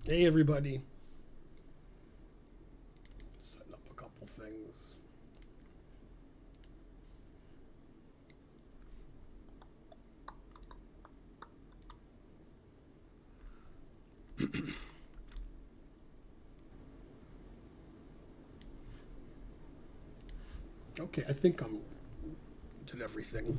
Hey, everybody. Setting up a couple things. Okay, I think I'm did everything.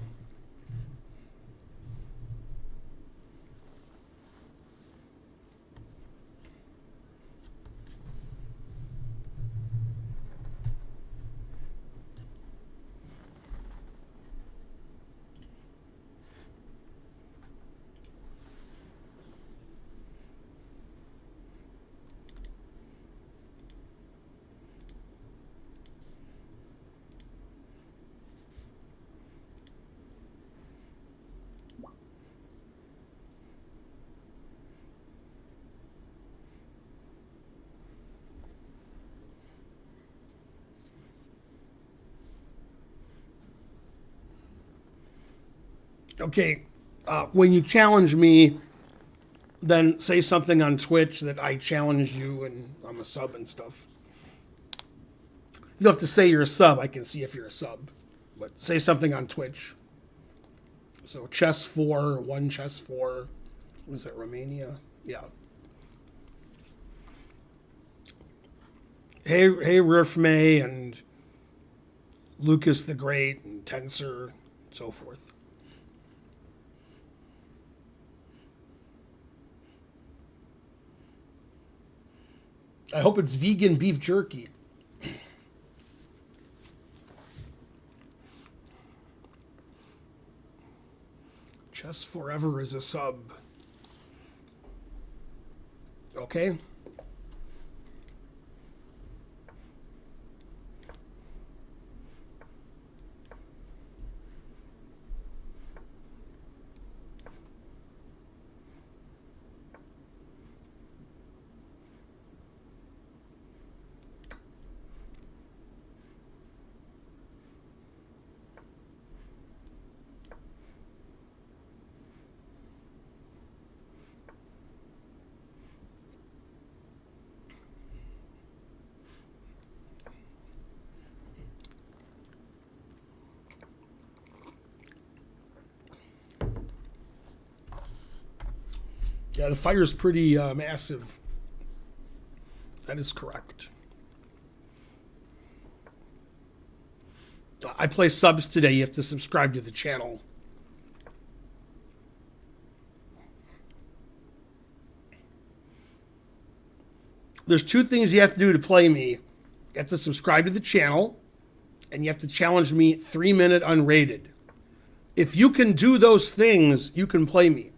Okay, when you challenge me, then say something on Twitch that I challenge you and I'm a sub and stuff. You don't have to say you're a sub. I can see if you're a sub. But say something on Twitch. So chess 4, 1 chess 4. What is that, Romania? Yeah. Hey, Riff May and Lucas the Great and Tensor and so forth. I hope it's vegan beef jerky. Chess Forever is a sub. Okay. Yeah, the fire's pretty massive. That is correct. I play subs today. You have to subscribe to the channel. There's two things you have to do to play me. You have to subscribe to the channel, and you have to challenge me 3-minute unrated. If you can do those things, you can play me.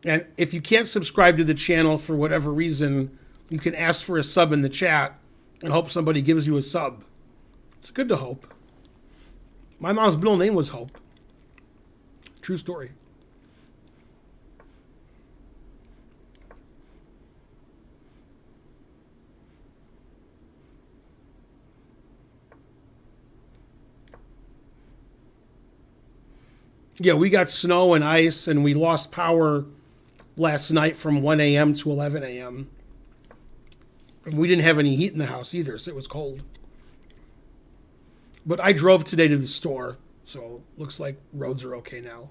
And if you can't subscribe to the channel for whatever reason, you can ask for a sub in the chat and hope somebody gives you a sub. It's good to hope. My mom's middle name was Hope. True story. Yeah, we got snow and ice, and we lost power last night from 1 a.m. to 11 a.m. And we didn't have any heat in the house either, so it was cold. But I drove today to the store, so looks like roads are okay now.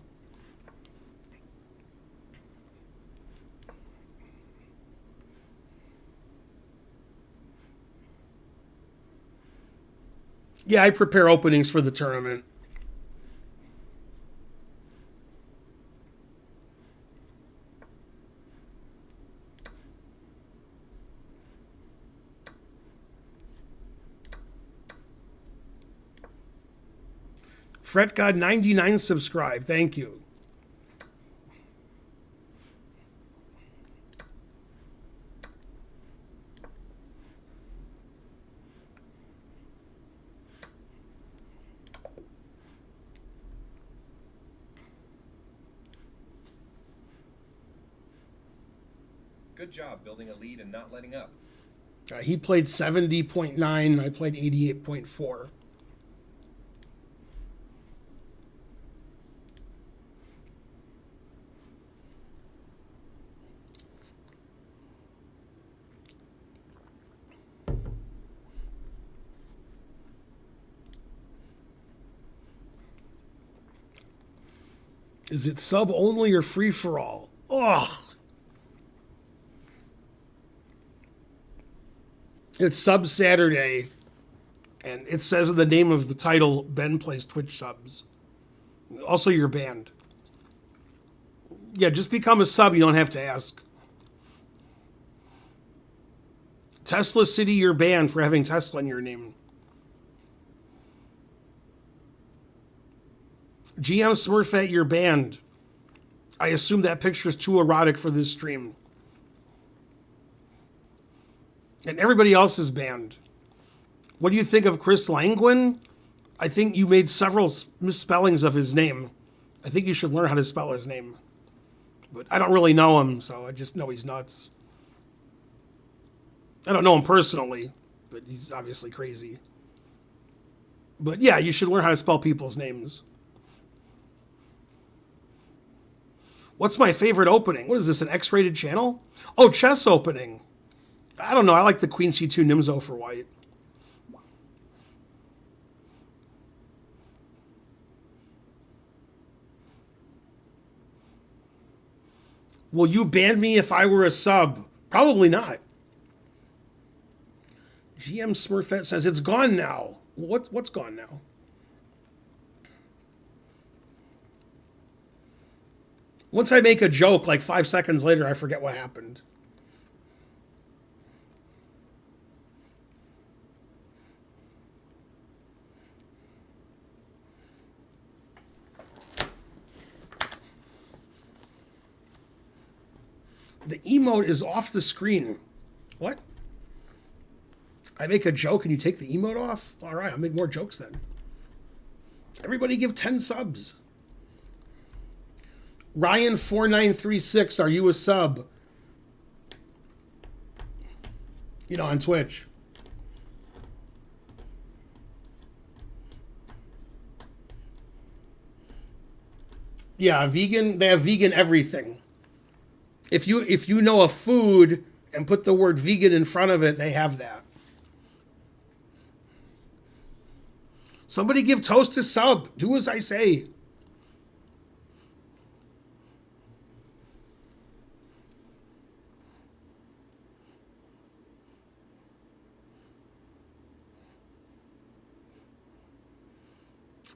Yeah, I prepare openings for the tournament. Fret God 99 subscribe. Thank you. Good job building a lead and not letting up. He played 70.9. I played 88.4. Is it sub only or free for all? Ugh. It's Sub Saturday, and it says in the name of the title, Ben plays Twitch subs. Also, you're banned. Yeah, just become a sub. You don't have to ask. Tesla City, you're banned for having Tesla in your name. GM Smurfette, you're banned. I assume that picture is too erotic for this stream. And everybody else is banned. What do you think of Chris Langwin? I think you made several misspellings of his name. I think you should learn how to spell his name. But I don't really know him, so I just know he's nuts. I don't know him personally, but he's obviously crazy. But yeah, you should learn how to spell people's names. What's my favorite opening? What is this, an X-rated channel? Oh, chess opening. I don't know. I like the Queen C2 Nimzo for white. Will you ban me if I were a sub? Probably not. GM Smurfette says it's gone now. What's gone now? Once I make a joke, like 5 seconds later, I forget what happened. The emote is off the screen. What? I make a joke and you take the emote off? All right, I'll make more jokes then. Everybody give 10 subs. Ryan4936, are you a sub? You know, on Twitch. Yeah, vegan, they have vegan everything. If you know a food and put the word vegan in front of it, they have that. Somebody give Toast a sub. Do as I say.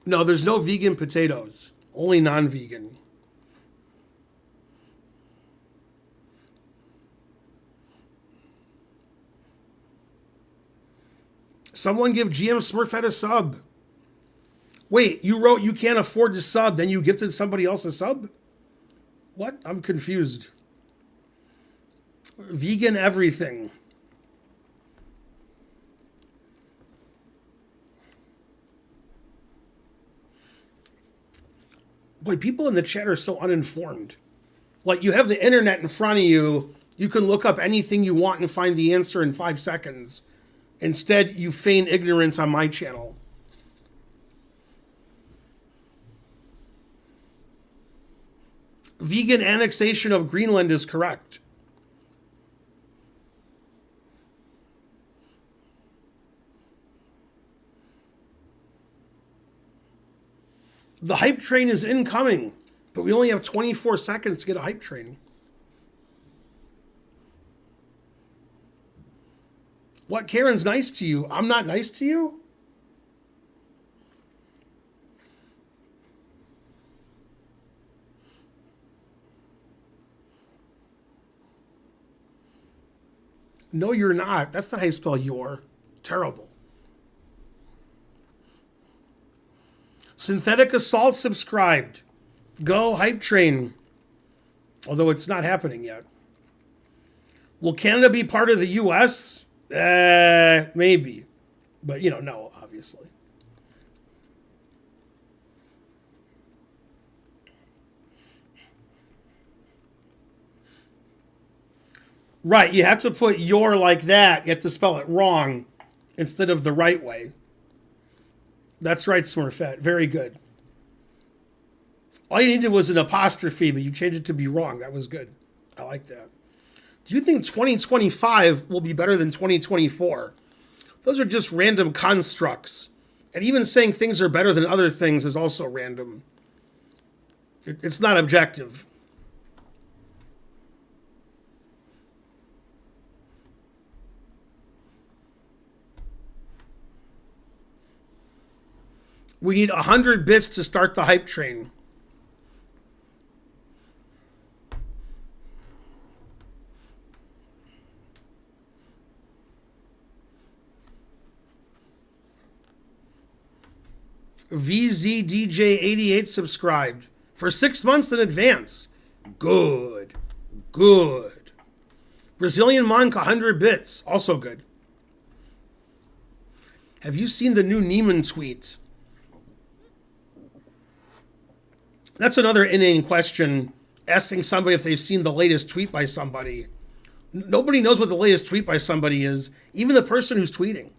No, there's no vegan potatoes. Only non-vegan. Someone give GM Smurfette a sub. Wait, you wrote you can't afford to sub, then you gifted somebody else a sub? What? I'm confused. Vegan everything. Boy, people in the chat are so uninformed. Like, you have the internet in front of you. You can look up anything you want and find the answer in 5 seconds. Instead, you feign ignorance on my channel. Vegan annexation of Greenland is correct. The hype train is incoming, but we only have 24 seconds to get a hype train. What, Karen's nice to you? I'm not nice to you? No, you're not. That's not how you spell you're. Terrible. Synthetic Assault subscribed. Go, hype train. Although it's not happening yet. Will Canada be part of the U.S.? Maybe. But, no, obviously. Right, you have to put your like that. You have to spell it wrong instead of the right way. That's right, Smurfette. Very good. All you needed was an apostrophe, but you changed it to be wrong. That was good. I like that. Do you think 2025 will be better than 2024? Those are just random constructs. And even saying things are better than other things is also random. It's not objective. We need 100 bits to start the hype train. VZDJ88 subscribed for 6 months in advance. Good. Good. Brazilian Monk 100 bits. Also good. Have you seen the new Neiman tweet? That's another inane question, asking somebody if they've seen the latest tweet by somebody. Nobody knows what the latest tweet by somebody is, even the person who's tweeting.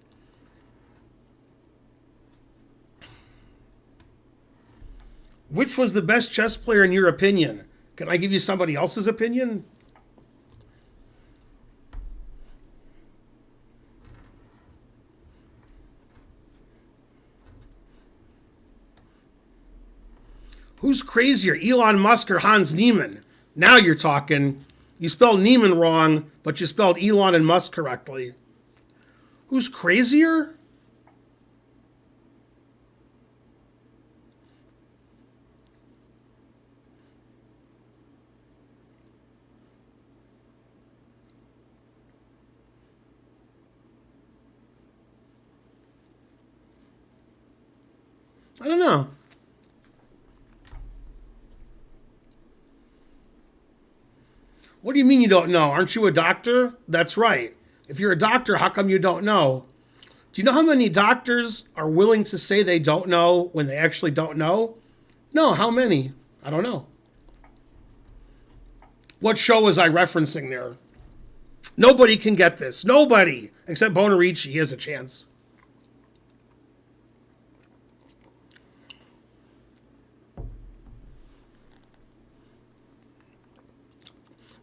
Which was the best chess player in your opinion? Can I give you somebody else's opinion? Who's crazier, Elon Musk or Hans Niemann? Now you're talking. You spelled Niemann wrong, but you spelled Elon and Musk correctly. Who's crazier? I don't know. What do you mean you don't know? Aren't you a doctor? That's right. If you're a doctor, how come you don't know? Do you know how many doctors are willing to say they don't know when they actually don't know? No, how many? I don't know. What show was I referencing there? Nobody can get this. Nobody. Except Bonarici. He has a chance.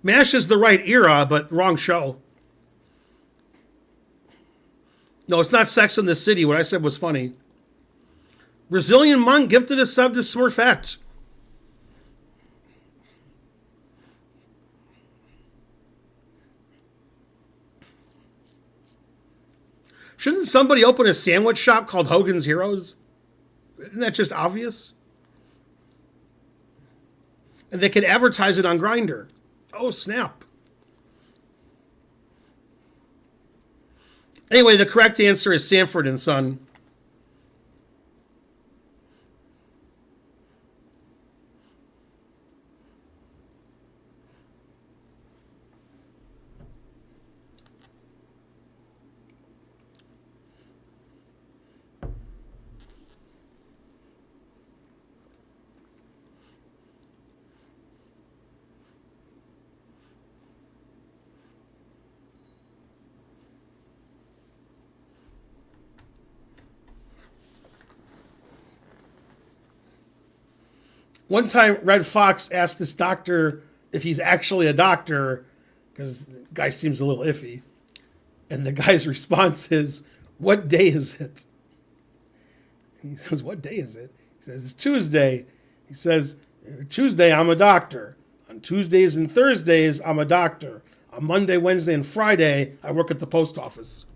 MASH is the right era, but wrong show. No, it's not Sex in the City. What I said was funny. Brazilian Monk gifted a sub to Smurfette. Shouldn't somebody open a sandwich shop called Hogan's Heroes? Isn't that just obvious? And they could advertise it on Grindr. Oh, snap. Anyway, the correct answer is Sanford and Son. One time, Red Fox asked this doctor if he's actually a doctor, because the guy seems a little iffy. And the guy's response is, "What day is it?" And he says, "What day is it?" He says, "It's Tuesday." He says, "Tuesday, I'm a doctor. On Tuesdays and Thursdays, I'm a doctor. On Monday, Wednesday, and Friday, I work at the post office."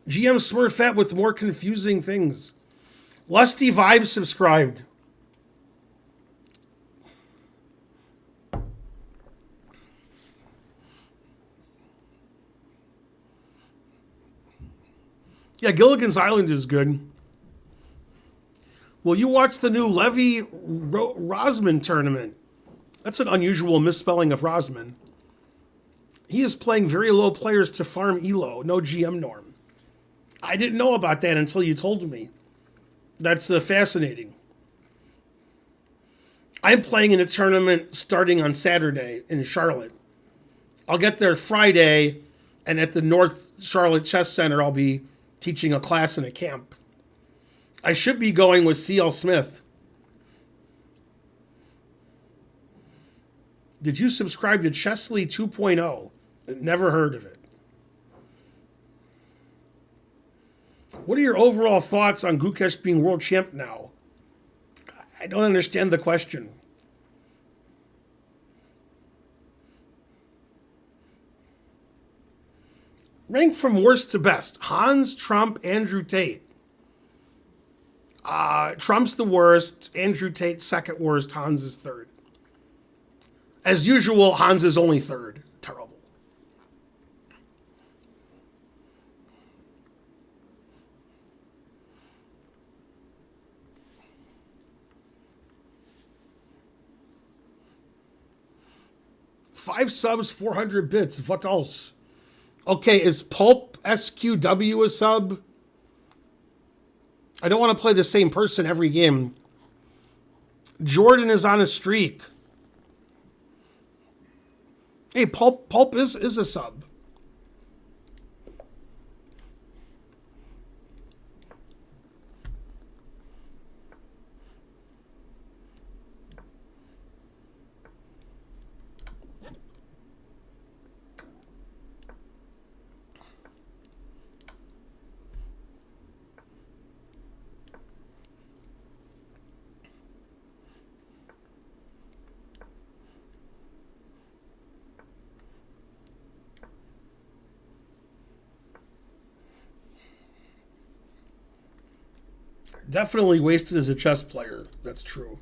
GM Smurfette with more confusing things. Lusty Vibes subscribed. Yeah, Gilligan's Island is good. Will you watch the new Levy Rosman tournament? That's an unusual misspelling of Rosman. He is playing very low players to farm Elo, no GM norm. I didn't know about that until you told me. That's fascinating. I'm playing in a tournament starting on Saturday in Charlotte. I'll get there Friday, and at the North Charlotte Chess Center, I'll be teaching a class in a camp. I should be going with C.L. Smith. Did you subscribe to Chesley 2.0? Never heard of it. What are your overall thoughts on Gukesh being world champ now? I don't understand the question. Rank from worst to best. Hans, Trump, Andrew Tate. Trump's the worst. Andrew Tate second worst. Hans is third. As usual, Hans is only third. Terrible. Five subs, 400 bits. What else? Okay, is Pulp SQW a sub? I don't want to play the same person every game. Jordan is on a streak. Hey, Pulp is a sub. Definitely wasted as a chess player. That's true.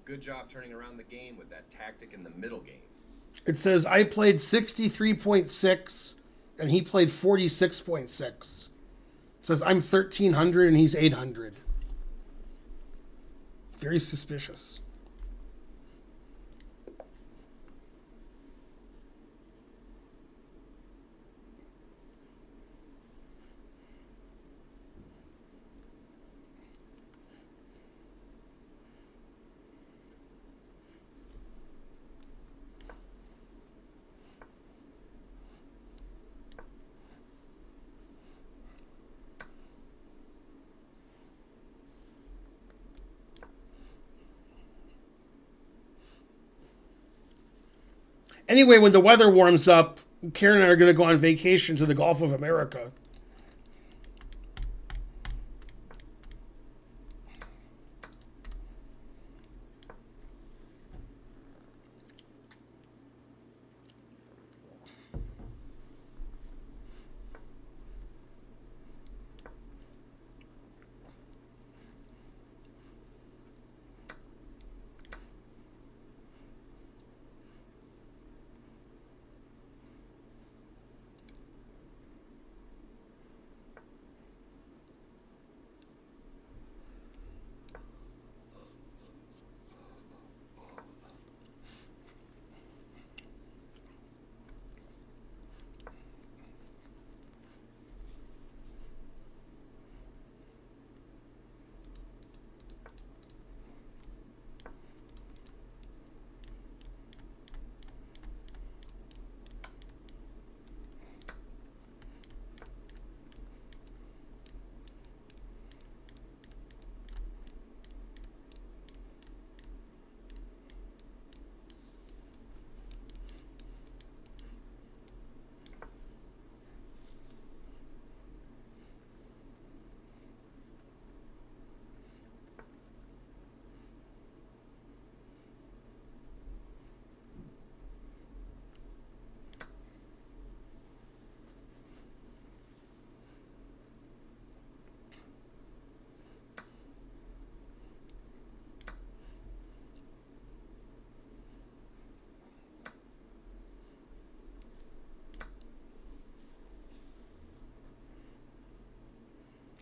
Good job turning around the game with that tactic in the middle game. It says I played 63.6 and he played 46.6. It says I'm 1,300 and he's 800. Very suspicious. Anyway, when the weather warms up, Karen and I are going to go on vacation to the Gulf of America.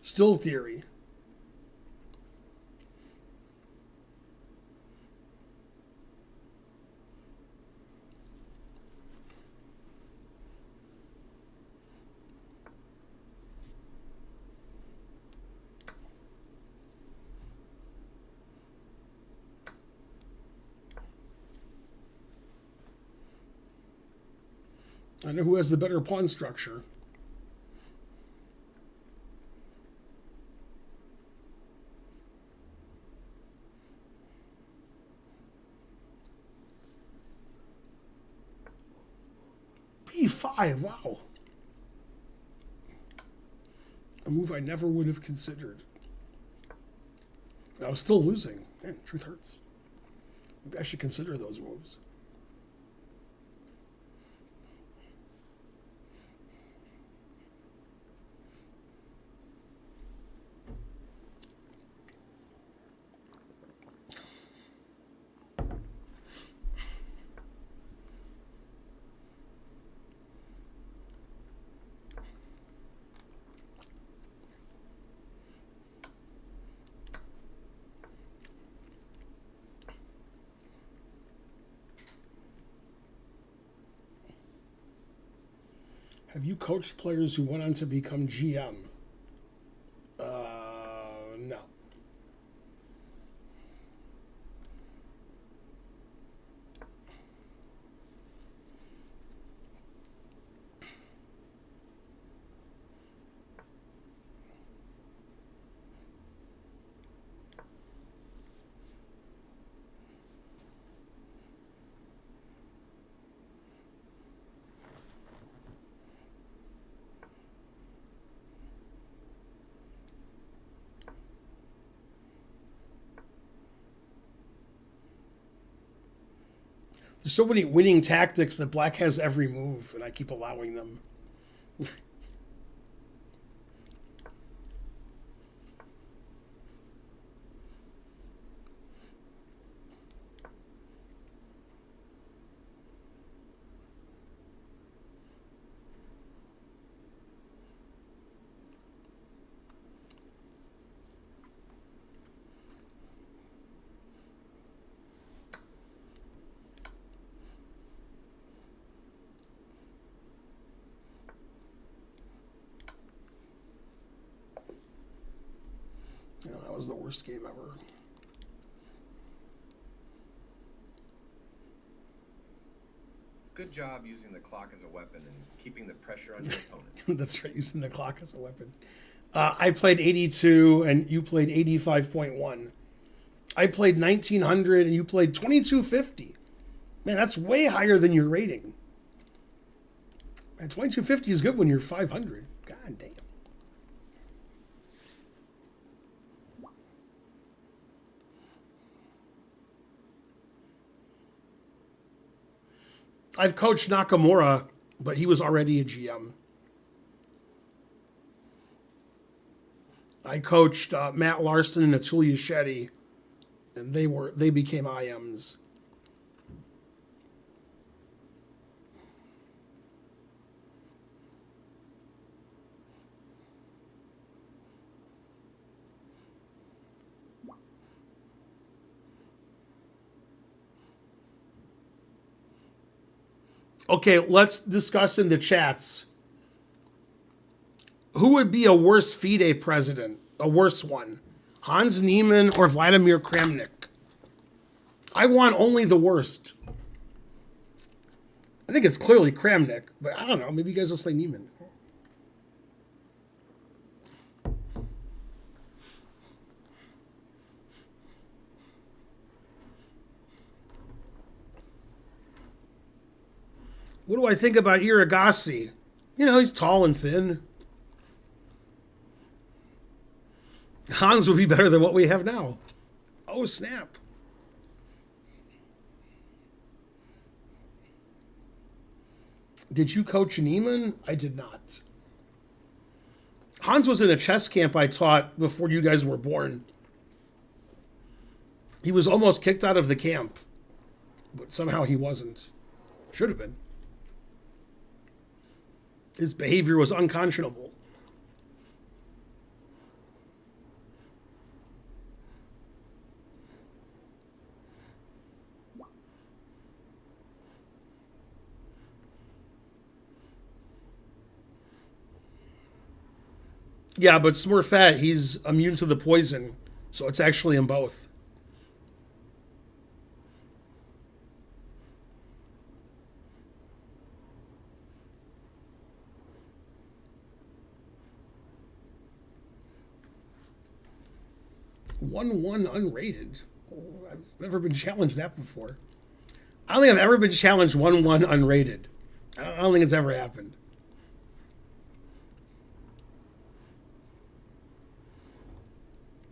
Still theory. I know who has the better pawn structure. B5, wow. A move I never would have considered. I was still losing. Man, truth hurts. Maybe I should consider those moves. Have you coached players who went on to become GM? No. There's so many winning tactics that black has every move, and I keep allowing them. Yeah, that was the worst game ever. Good job using the clock as a weapon and keeping the pressure on your opponent. That's right, using the clock as a weapon. I played 82 and you played 85.1. I played 1900 and you played 2250. Man, that's way higher than your rating. Man, 2250 is good when you're 500. God damn. I've coached Nakamura, but he was already a GM. I coached Matt Larson and Atulia Shetty, and they became IMs. Okay, let's discuss in the chats. Who would be a worse FIDE president? A worse one? Hans Niemann or Vladimir Kramnik? I want only the worst. I think it's clearly Kramnik, but I don't know. Maybe you guys will say Niemann. What do I think about Iragasi? You know, he's tall and thin. Hans would be better than what we have now. Oh, snap. Did you coach Neiman? I did not. Hans was in a chess camp I taught before you guys were born. He was almost kicked out of the camp, but somehow he wasn't. Should have been. His behavior was unconscionable. Yeah, but Smurfette, he's immune to the poison, so it's actually in both. 1-1 unrated. Oh, I've never been challenged that before. I don't think I've ever been challenged 1-1 unrated. I don't think it's ever happened.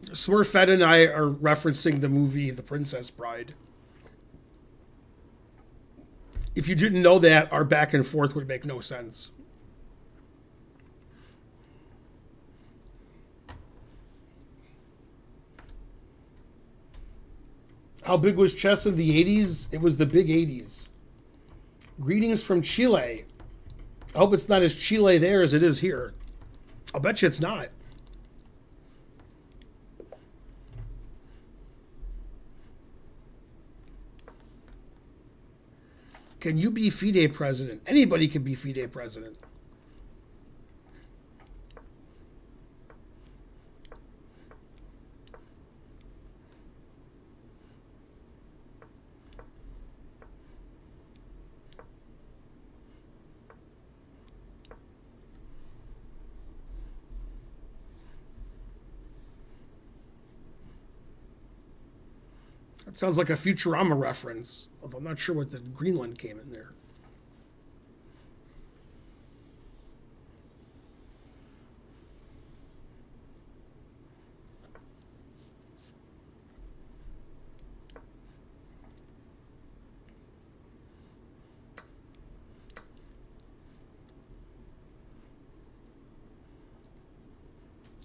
Smurfette and I are referencing the movie The Princess Bride. If you didn't know that, our back and forth would make no sense. How big was chess in the 80s? It was the big 80s. Greetings from Chile. I hope it's not as Chile there as it is here. I'll bet you it's not. Can you be FIDE president? Anybody can be FIDE president. That sounds like a Futurama reference, although I'm not sure what the Greenland came in there.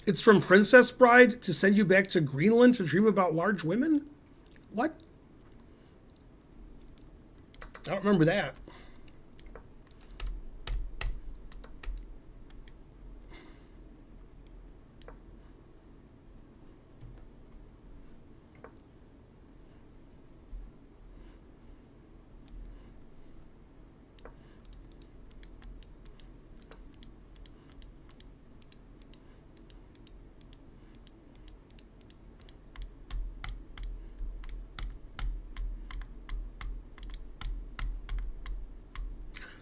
It's from Princess Bride to send you back to Greenland to dream about large women? What? I don't remember that.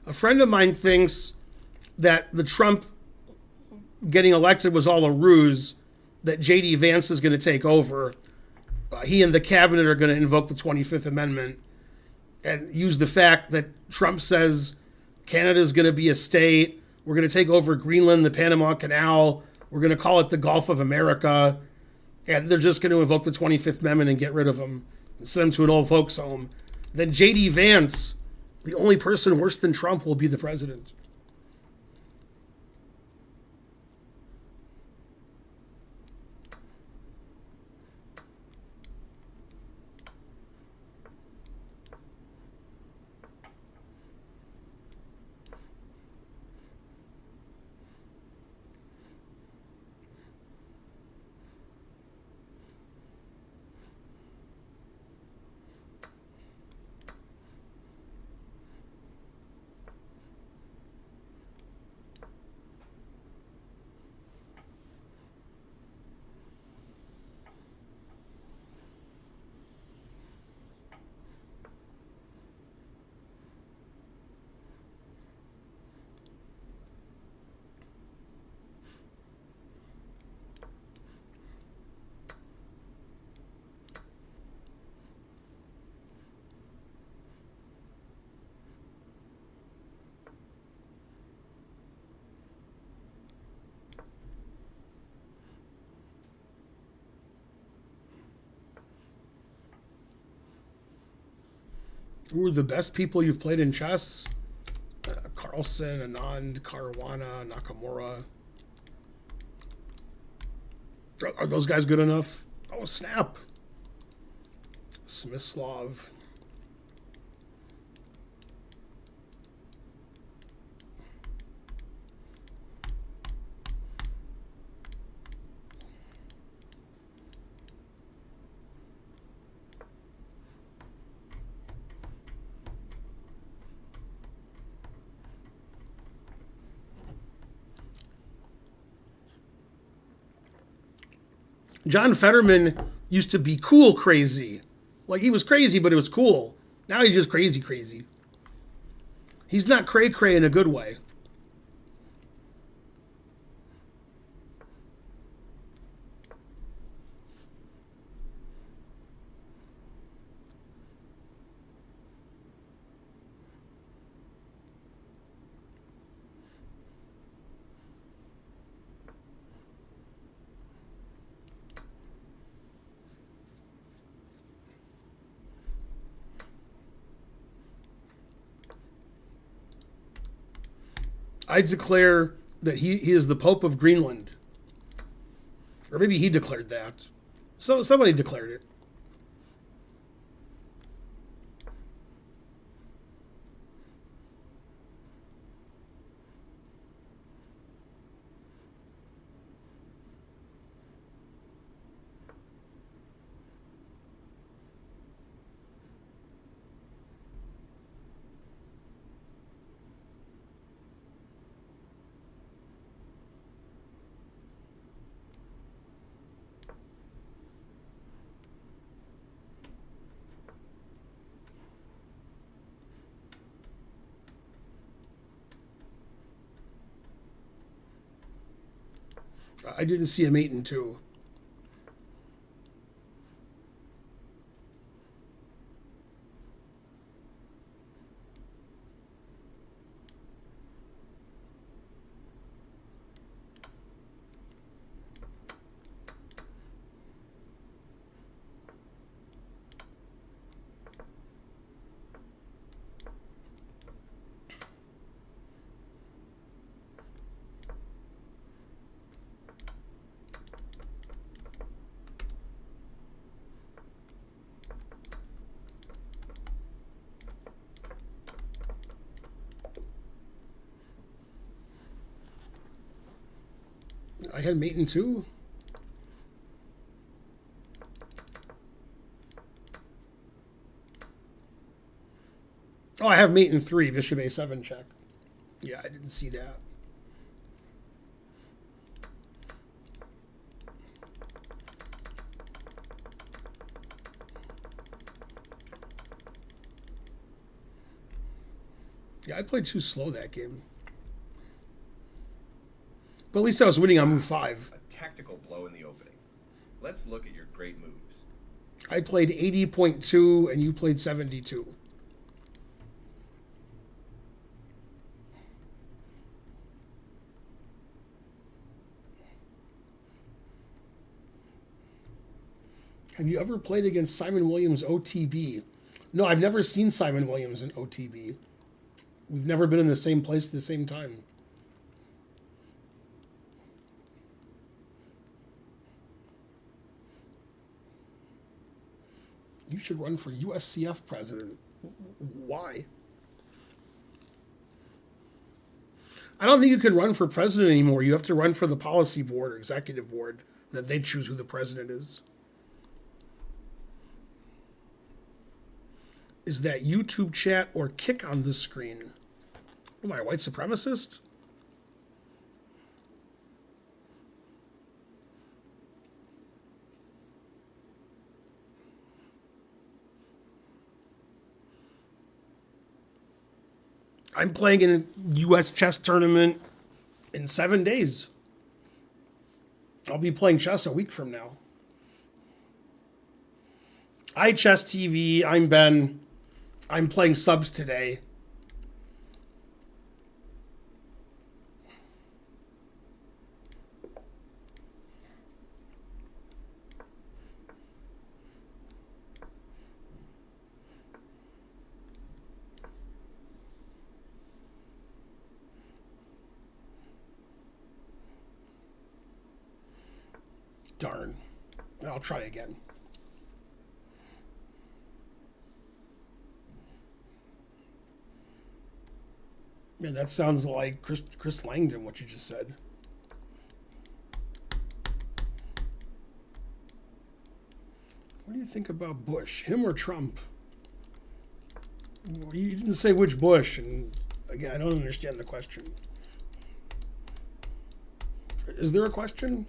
A friend of mine thinks that the Trump getting elected was all a ruse, that J.D. Vance is going to take over. He and the cabinet are going to invoke the 25th Amendment and use the fact that Trump says Canada is going to be a state. We're going to take over Greenland, the Panama Canal. We're going to call it the Gulf of America. And they're just going to invoke the 25th Amendment and get rid of him and send him to an old folks home. Then J.D. Vance, the only person worse than Trump, will be the president. Who are the best people you've played in chess? Carlsen, Anand, Caruana, Nakamura. Are those guys good enough? Oh, snap. Smyslov. John Fetterman used to be cool crazy. Like, he was crazy, but it was cool. Now he's just crazy crazy. He's not cray-cray in a good way. I declare that he is the Pope of Greenland. Or maybe he declared that. So somebody declared it. I didn't see him 8 and 2. I had him 8 and 2. Oh, I have mate in 3, bishop a7 check. Yeah, I didn't see that. Yeah, I played too slow that game. But at least I was winning on move 5. A tactical blow in the opening. Let's look at your great moves. I played 80.2 and you played 72. Have you ever played against Simon Williams OTB? No, I've never seen Simon Williams in OTB. We've never been in the same place at the same time. You should run for USCF president. Why? I don't think you can run for president anymore. You have to run for the policy board or executive board, that they choose who the president is. Is that YouTube chat or kick on the screen? Am I a white supremacist? I'm playing in a U.S. chess tournament in 7 days. I'll be playing chess a week from now. iChess TV, I'm Ben. I'm playing subs today. Darn. I'll try again. Man, that sounds like Chris Langdon, what you just said. What do you think about Bush? Him or Trump? You didn't say which Bush, and again, I don't understand the question. Is there a question?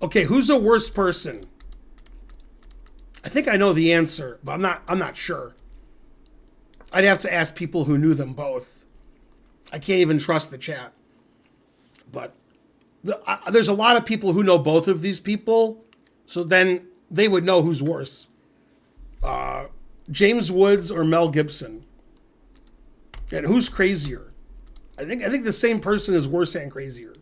Okay, who's a worse person? I think I know the answer, but I'm not sure. I'd have to ask people who knew them both. I can't even trust the chat. But there's a lot of people who know both of these people, so then they would know who's worse. James Woods or Mel Gibson. And who's crazier? I think the same person is worse and crazier.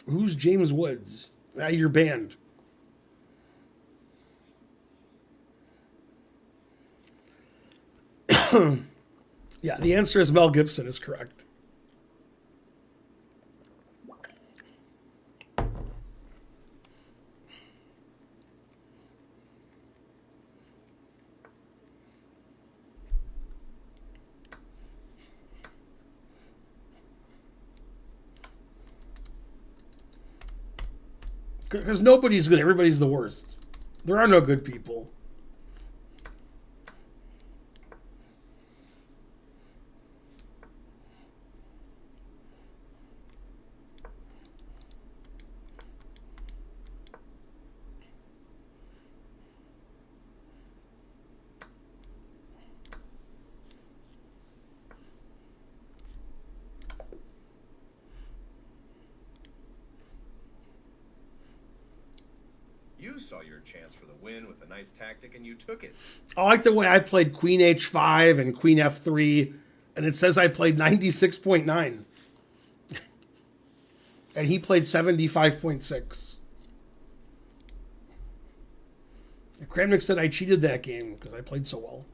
Who's James Woods? You're banned. Yeah, the answer is Mel Gibson is correct. Because nobody's good. Everybody's the worst. There are no good people. You saw your chance for the win with a nice tactic and you took it. I like the way I played Queen H5 and Queen F3, and it says I played 96.9. And he played 75.6. Kramnik said I cheated that game because I played so well.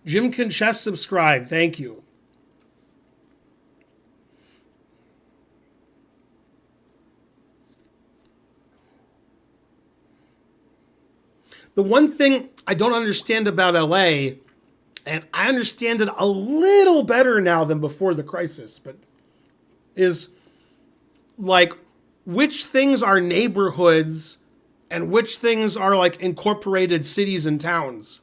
Jim Can Chess subscribe. Thank you. The one thing I don't understand about LA, and I understand it a little better now than before the crisis, but is like which things are neighborhoods and which things are like incorporated cities and towns.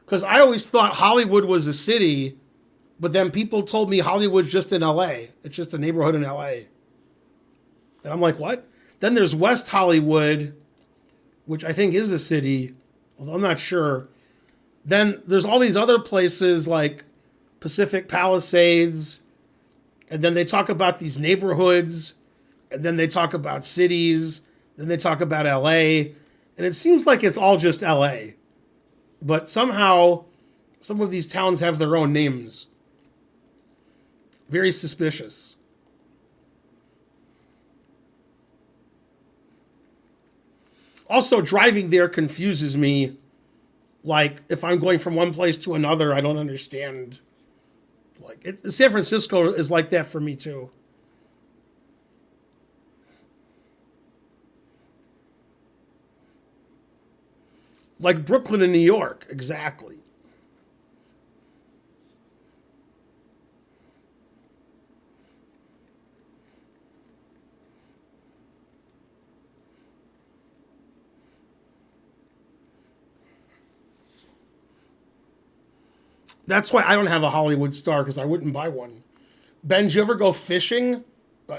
Because I always thought Hollywood was a city, but then people told me Hollywood's just in LA. It's just a neighborhood in LA. And I'm like, what? Then there's West Hollywood, which I think is a city, although I'm not sure. Then there's all these other places like Pacific Palisades, and then they talk about these neighborhoods, and then they talk about cities, then they talk about LA, and it seems like it's all just LA. But somehow, some of these towns have their own names. Very suspicious. Also, driving there confuses me. Like, if I'm going from one place to another, I don't understand. Like, San Francisco is like that for me, too. Like Brooklyn and New York, exactly. That's why I don't have a Hollywood star, because I wouldn't buy one. Ben, did you ever go fishing?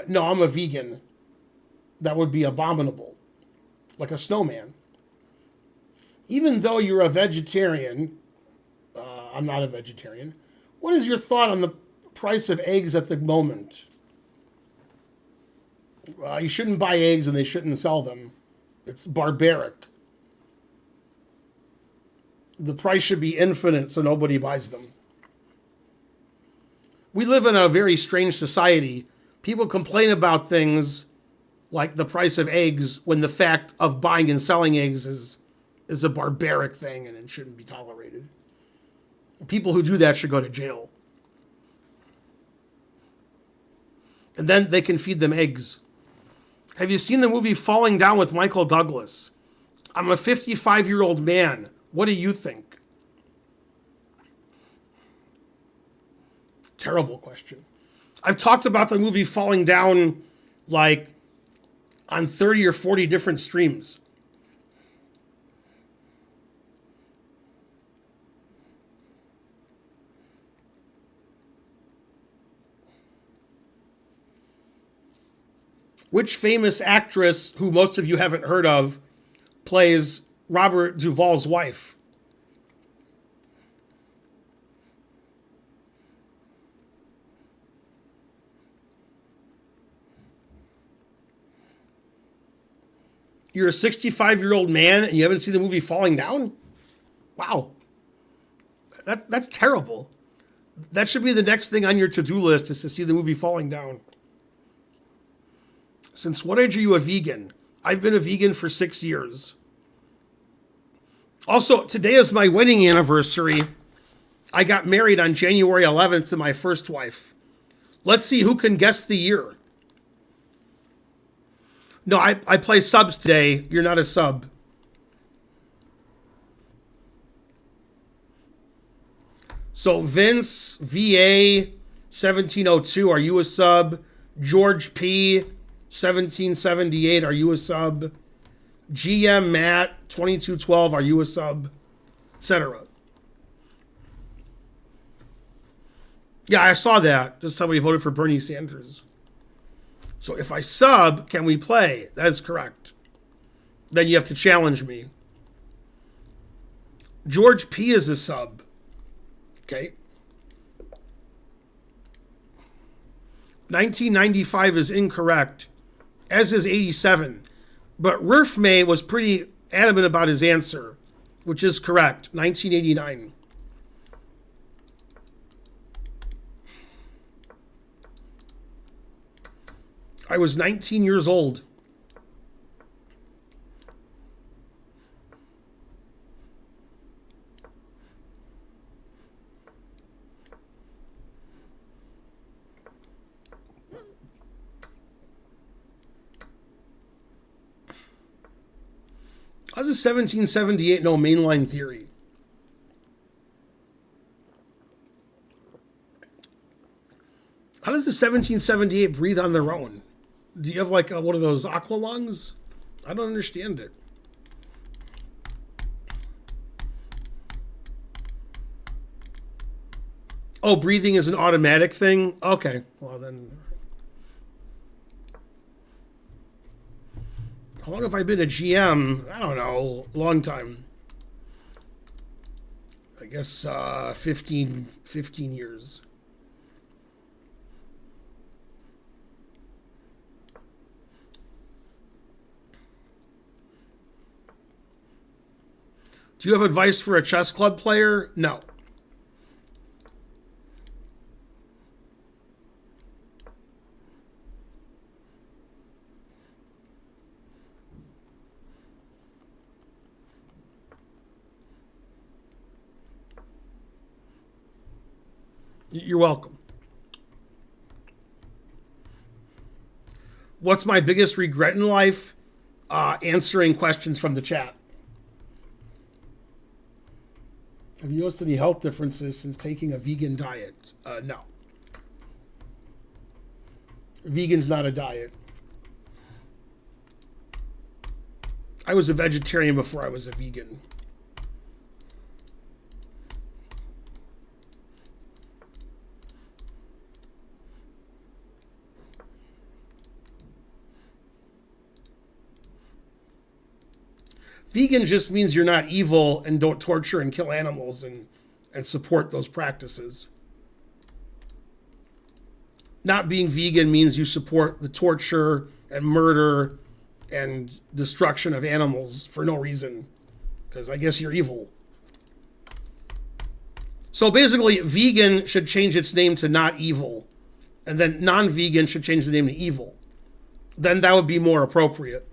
No, I'm a vegan. That would be abominable. Like a snowman. Even though you're a vegetarian, I'm not a vegetarian. What is your thought on the price of eggs at the moment? You shouldn't buy eggs and they shouldn't sell them. It's barbaric. The price should be infinite so nobody buys them. We live in a very strange society. People complain about things like the price of eggs when the fact of buying and selling eggs is a barbaric thing and it shouldn't be tolerated. People who do that should go to jail. And then they can feed them eggs. Have you seen the movie Falling Down with Michael Douglas? I'm a 55-year-old man. What do you think? Terrible question. I've talked about the movie Falling Down like on 30 or 40 different streams. Which famous actress, who most of you haven't heard of, plays Robert Duvall's wife? You're a 65-year-old man and you haven't seen the movie Falling Down? Wow. That's terrible. That should be the next thing on your to-do list, is to see the movie Falling Down. Since what age are you a vegan? I've been a vegan for 6 years. Also, today is my wedding anniversary. I got married on January 11th to my first wife. Let's see who can guess the year. No, I play subs today. You're not a sub. So Vince, VA, 1702, are you a sub? George P, 1778, are you a sub? GM Matt, 2212, are you a sub? Etc. Yeah, I saw that. Just somebody voted for Bernie Sanders. So if I sub, can we play? That is correct. Then you have to challenge me. George P is a sub. Okay. 1995 is incorrect, as is 87. But Rurf May was pretty adamant about his answer, which is correct. 1989. I was 19 years old. How's a 1778 no mainline theory? How does the 1778 breathe on their own? Do you have like one of those aqua lungs? I don't understand it. Oh, breathing is an automatic thing? Okay, well then. How long have I been a GM? I don't know. Long time. I guess 15 years. Do you have advice for a chess club player? No. You're welcome. What's my biggest regret in life? Answering questions from the chat. Have you noticed any health differences since taking a vegan diet? No. Vegan's not a diet. I was a vegetarian before I was a vegan. Vegan just means you're not evil and don't torture and kill animals and support those practices. Not being vegan means you support the torture and murder and destruction of animals for no reason, because I guess you're evil. So basically, vegan should change its name to not evil, and then non-vegan should change the name to evil. Then that would be more appropriate.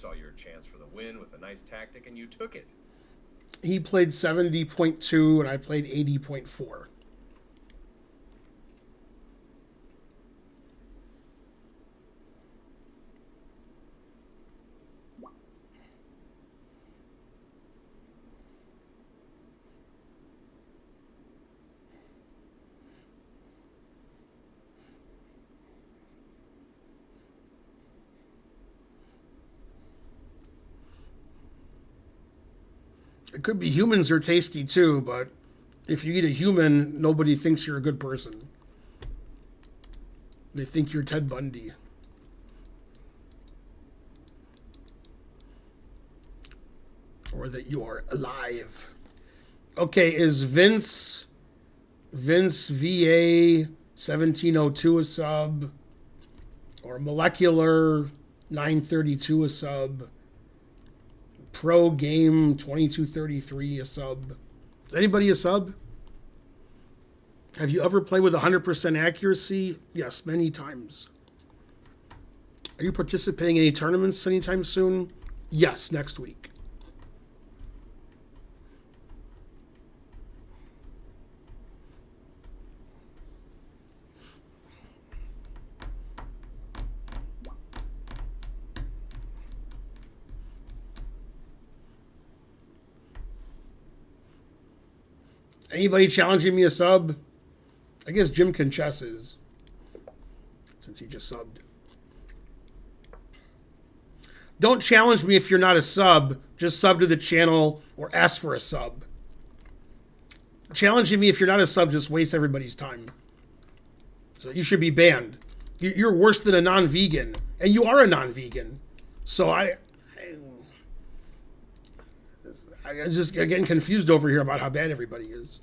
saw your chance for the win with a nice tactic and you took it. He played 70.2 and I played 80.4. It could be humans are tasty too, but if you eat a human, nobody thinks you're a good person. They think you're Ted Bundy. Or that you are alive. Okay, is Vince VA 1702 a sub? Or Molecular 932 a sub? Pro Game 2233 a sub? Is anybody a sub? Have you ever played with 100% accuracy? Yes, many times. Are you participating in any tournaments anytime soon? Yes, next week. Anybody challenging me a sub? I guess Jim can chesses, since he just subbed. Don't challenge me if you're not a sub. Just sub to the channel or ask for a sub. Challenging me if you're not a sub just wastes everybody's time. So you should be banned. You're worse than a non-vegan, and you are a non-vegan. So I just getting confused over here about how bad everybody is.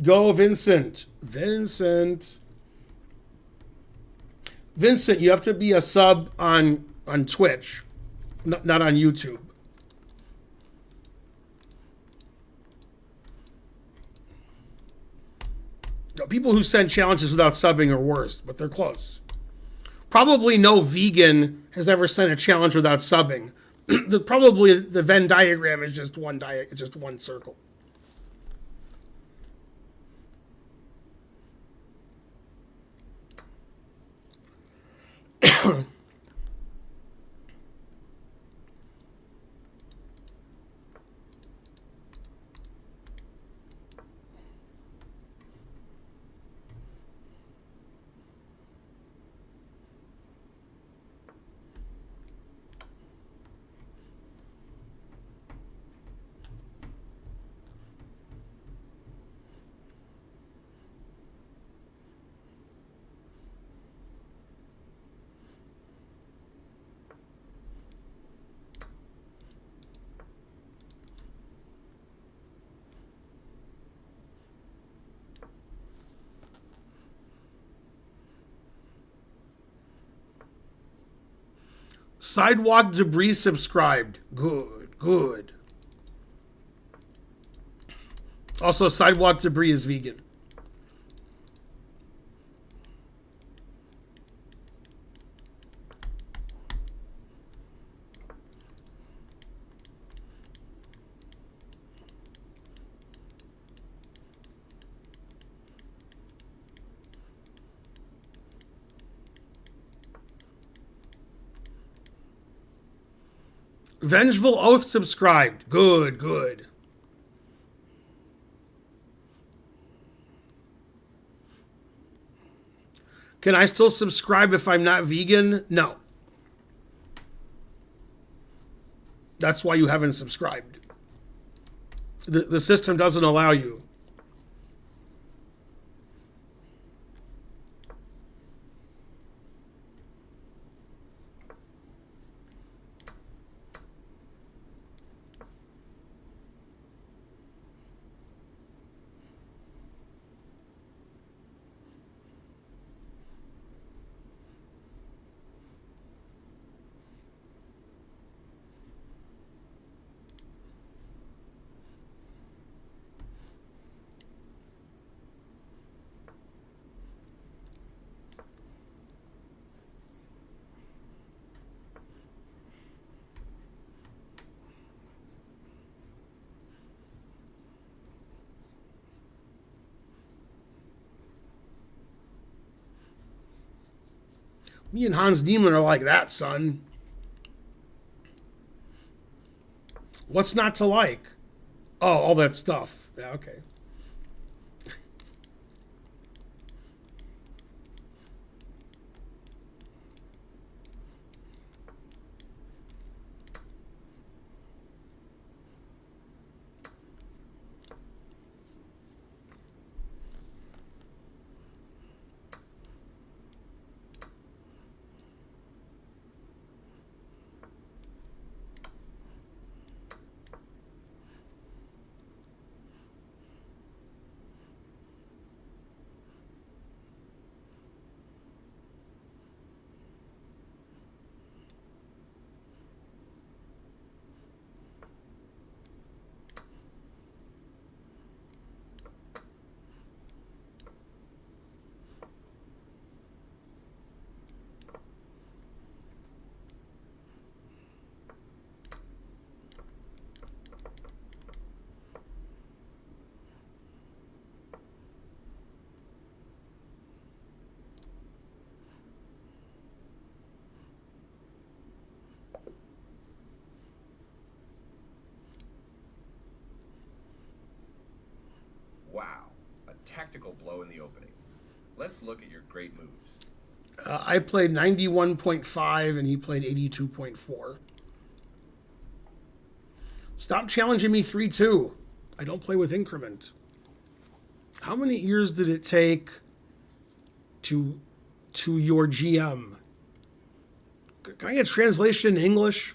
Go, Vincent. Vincent, you have to be a sub on Twitch, not on YouTube. People who send challenges without subbing are worse, but they're close. Probably no vegan has ever sent a challenge without subbing. Probably the Venn diagram is just one circle. Sidewalk Debris subscribed. Good. Also, Sidewalk Debris is vegan. Vengeful Oath subscribed. Good. Can I still subscribe if I'm not vegan? No. That's why you haven't subscribed. The system doesn't allow you. Me and Hans Demon are like that, son. What's not to like? Oh, all that stuff. Yeah, okay. Wow, a tactical blow in the opening. Let's look at your great moves. I played 91.5 and he played 82.4. Stop challenging me 3-2. I don't play with increment. How many years did it take to your GM? Can I get translation in English?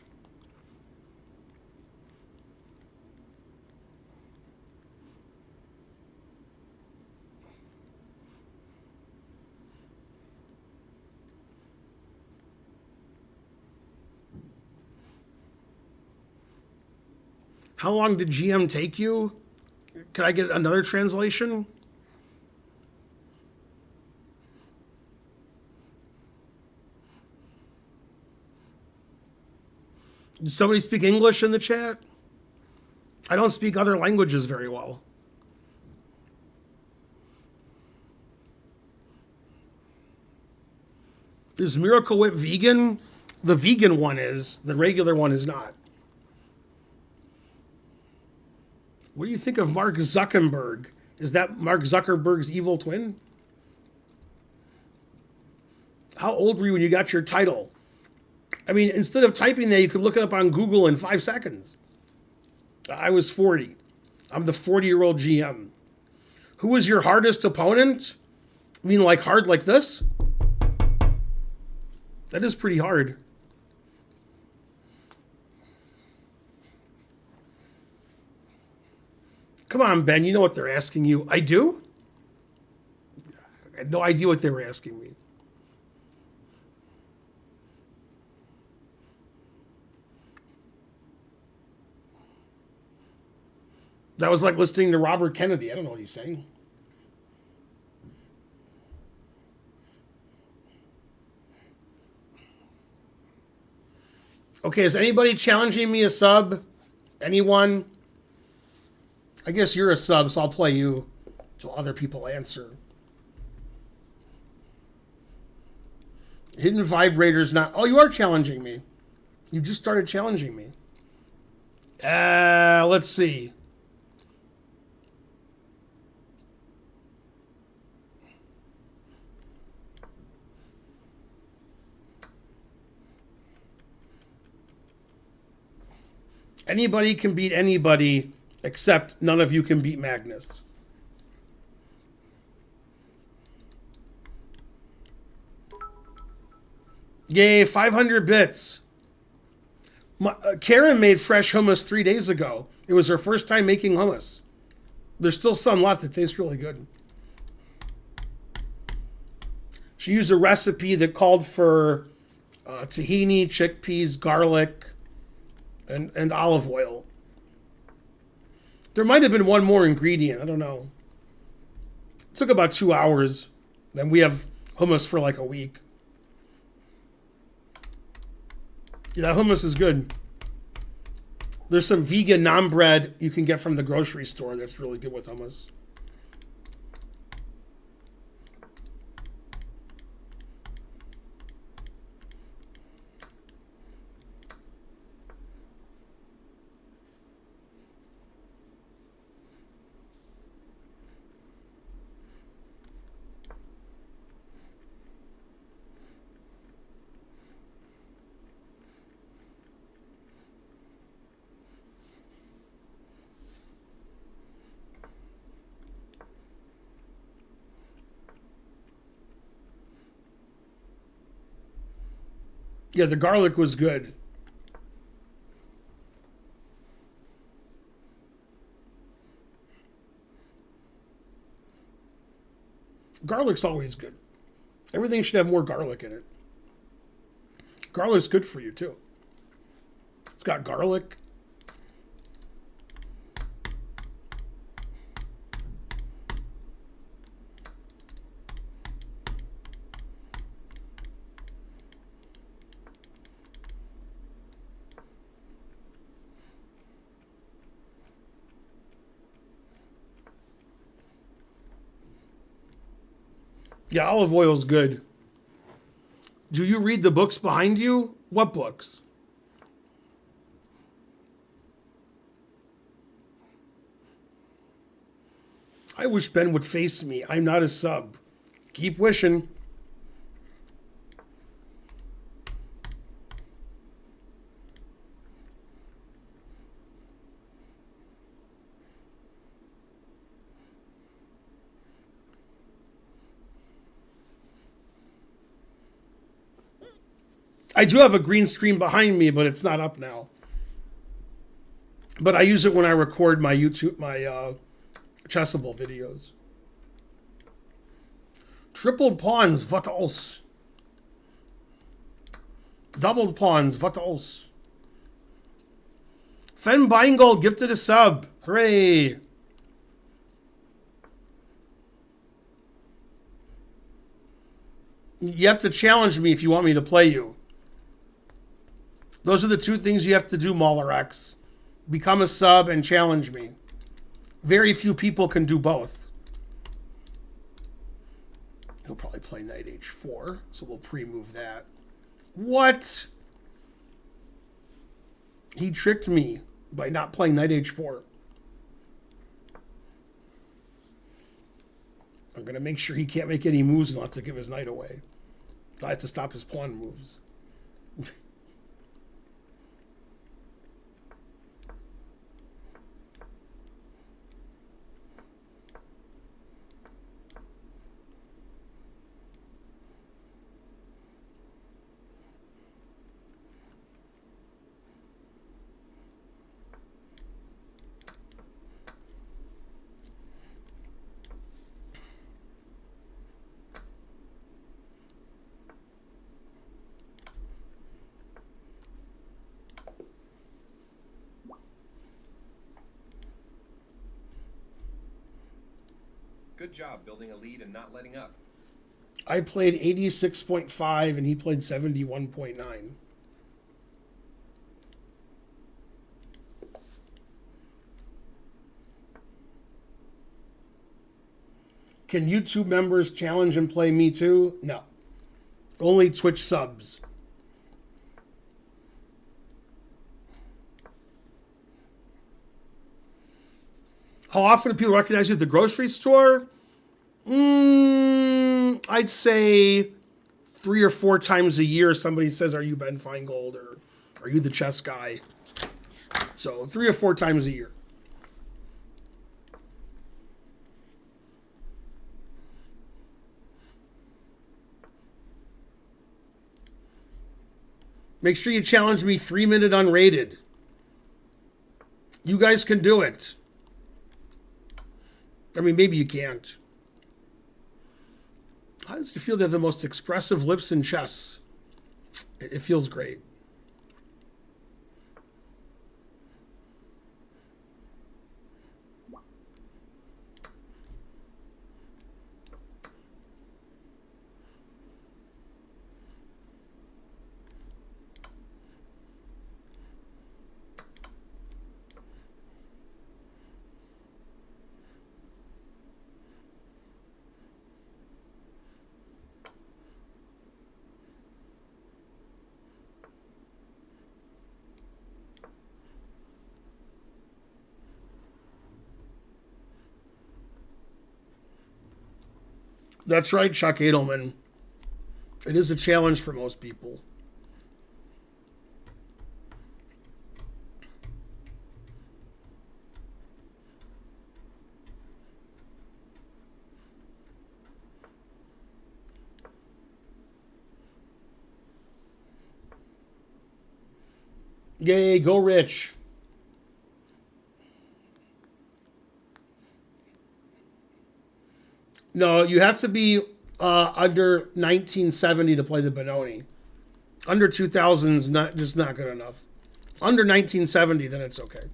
How long did GM take you? Can I get another translation? Did somebody speak English in the chat? I don't speak other languages very well. Is Miracle Whip vegan? The vegan one is. The regular one is not. What do you think of Mark Zuckerberg? Is that Mark Zuckerberg's evil twin? How old were you when you got your title? I mean, instead of typing that, you could look it up on Google in 5 seconds. I was 40. I'm the 40-year-old GM. Who was your hardest opponent? I mean, like hard like this? That is pretty hard. Come on, Ben, you know what they're asking you. I do? I had no idea what they were asking me. That was like listening to Robert Kennedy. I don't know what he's saying. Okay, is anybody challenging me a sub? Anyone? I guess you're a sub, so I'll play you till other people answer. Hidden vibrators not... Oh, you are challenging me. You just started challenging me. Let's see. Anybody can beat anybody, except none of you can beat Magnus. Yay, 500 bits. Karen made fresh hummus 3 days ago. It was her first time making hummus. There's still some left. It tastes really good. She used a recipe that called for tahini, chickpeas, garlic, and olive oil. There might have been one more ingredient. I don't know. It took about 2 hours. Then we have hummus for like a week. Yeah, that hummus is good. There's some vegan naan bread you can get from the grocery store that's really good with hummus. Yeah, the garlic was good. Garlic's always good. Everything should have more garlic in it. Garlic's good for you too. It's got garlic. Yeah, olive oil's good. Do you read the books behind you? What books? I wish Ben would face me. I'm not a sub. Keep wishing. I do have a green screen behind me, but it's not up now. But I use it when I record my YouTube, my Chessable videos. Tripled pawns, what else? Doubled pawns, what else? Fen Beingold gifted a sub. Hooray! You have to challenge me if you want me to play you. Those are the two things you have to do, Mauler-X. Become a sub and challenge me. Very few people can do both. He'll probably play knight h4, so we'll pre-move that. What? He tricked me by not playing knight h4. I'm going to make sure he can't make any moves and I'll have to give his knight away. I have to stop his pawn moves. Good job building a lead and not letting up. I played 86.5 and he played 71.9. Can YouTube members challenge and play me too? No. Only Twitch subs. How often do people recognize you at the grocery store? I'd say 3 or 4 times a year somebody says, are you Ben Feingold or are you the chess guy? So 3 or 4 times a year. Make sure you challenge me 3-minute unrated. You guys can do it. I mean, maybe you can't. How does it feel to have the most expressive lips in chess? It feels great. That's right, Chuck Edelman. It is a challenge for most people. Yay, go rich. No, you have to be under 1970 to play the Benoni. Under 2000 is not good enough. Under 1970, then it's okay.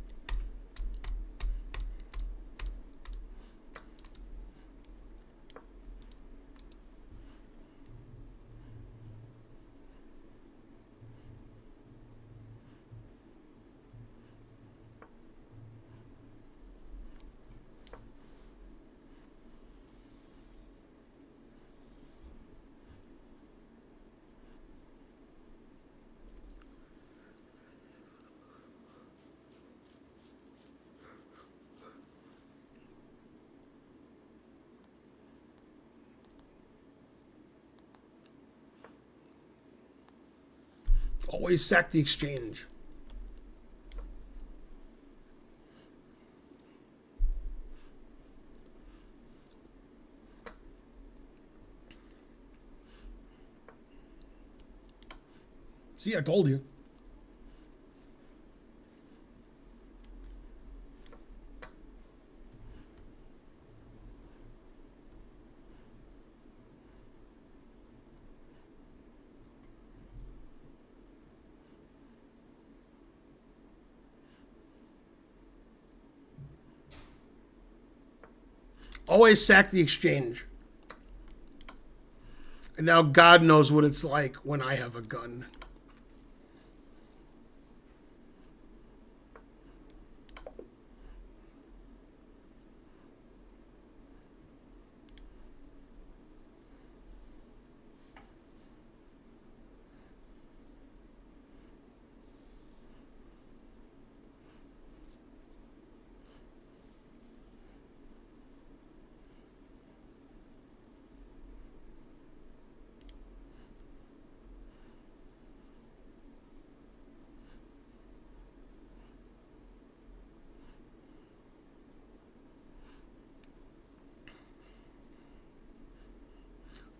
Always sack the exchange. See, I told you. Always sack the exchange. And now God knows what it's like when I have a gun.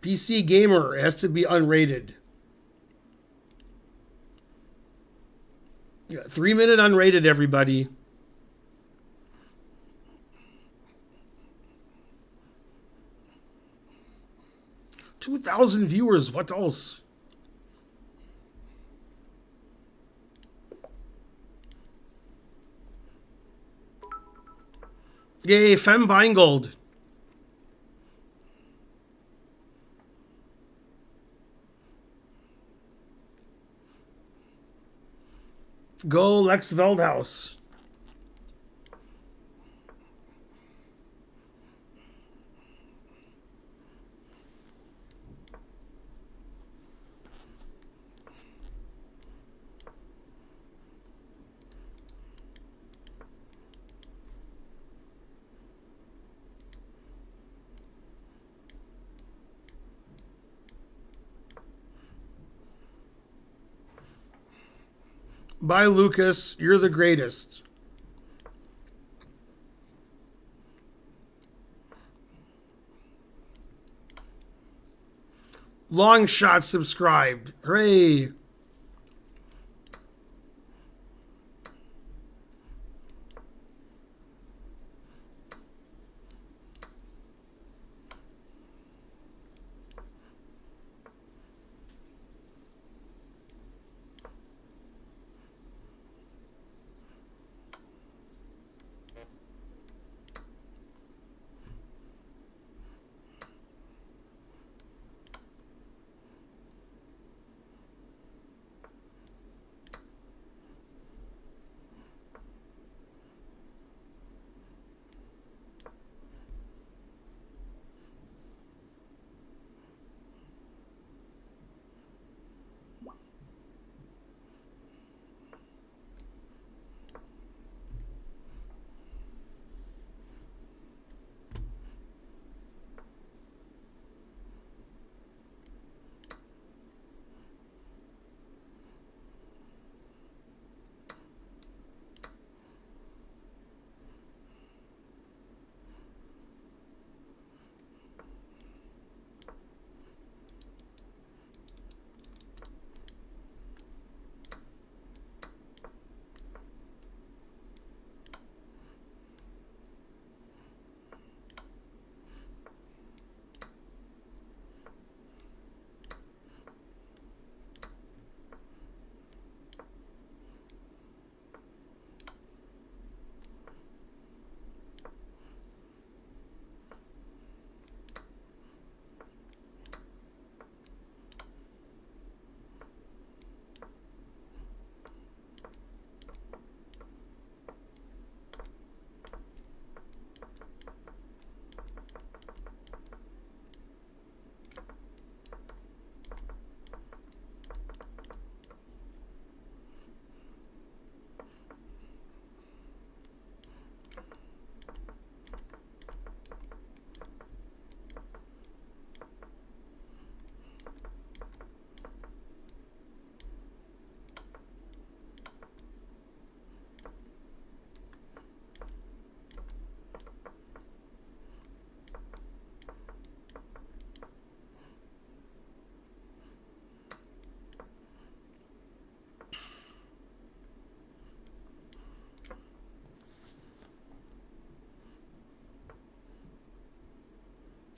PC gamer has to be unrated. Yeah, 3-minute unrated, everybody. $2,000 viewers. What else? Yay, Fem Beingold. Go Lex Veldhaus. Bye, Lucas. You're the greatest. Long shot subscribed. Hooray.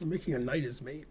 I'm making a knight his mate.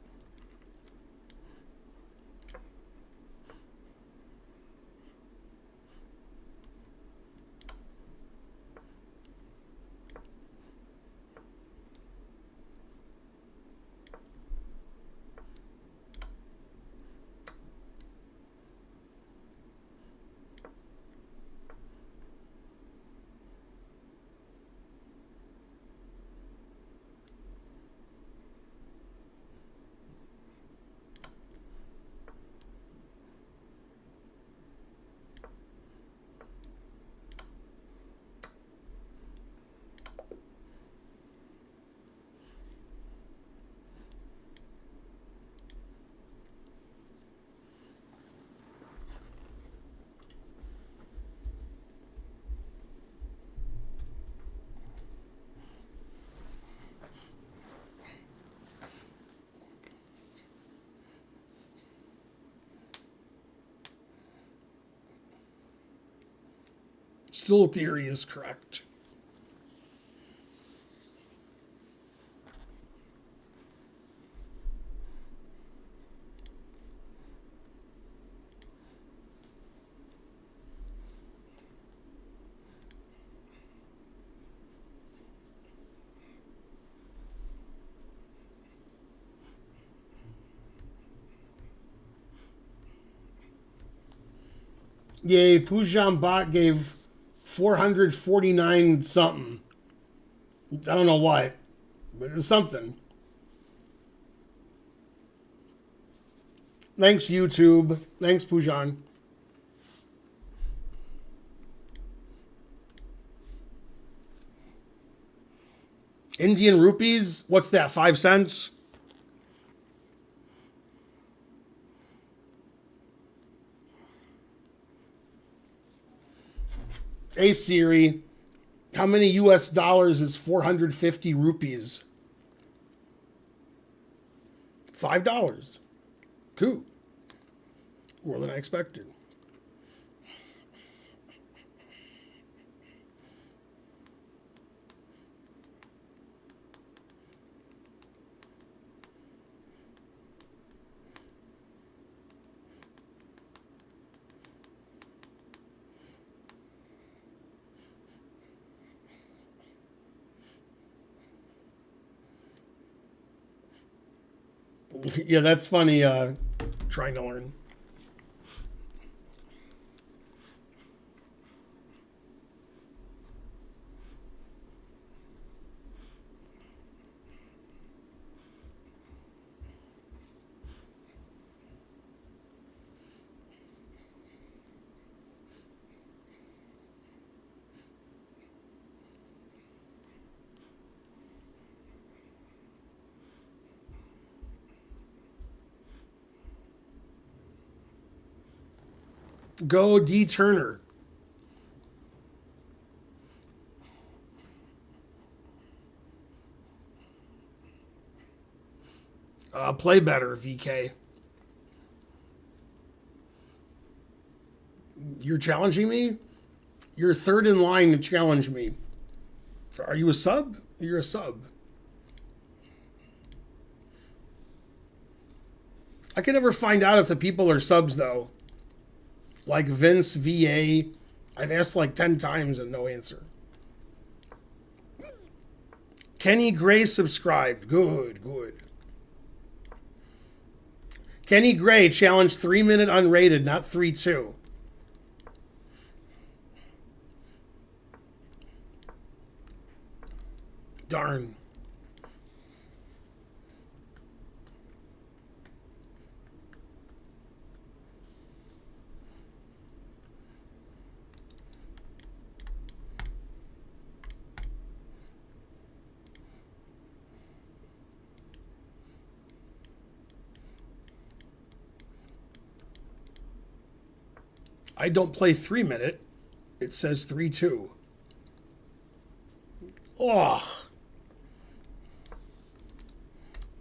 Still theory is correct. Yay, Pujan Bot gave 449 something. I don't know what, but it's something. Thanks, YouTube. Thanks, Pujan. Indian rupees? What's that, 5 cents? Hey Siri, how many US dollars is 450 rupees? $5. Cool. More than I expected. Yeah, that's funny, trying to learn. Go D Turner. Play better, VK. You're challenging me? You're third in line to challenge me. Are you a sub? You're a sub. I can never find out if the people are subs, though. Like Vince VA. I've asked like 10 times and no answer. Kenny Gray subscribed. Good, good. Kenny Gray challenged 3-minute unrated, not 3-2. Darn. I don't play 3-minute. It says 3-2. Oh.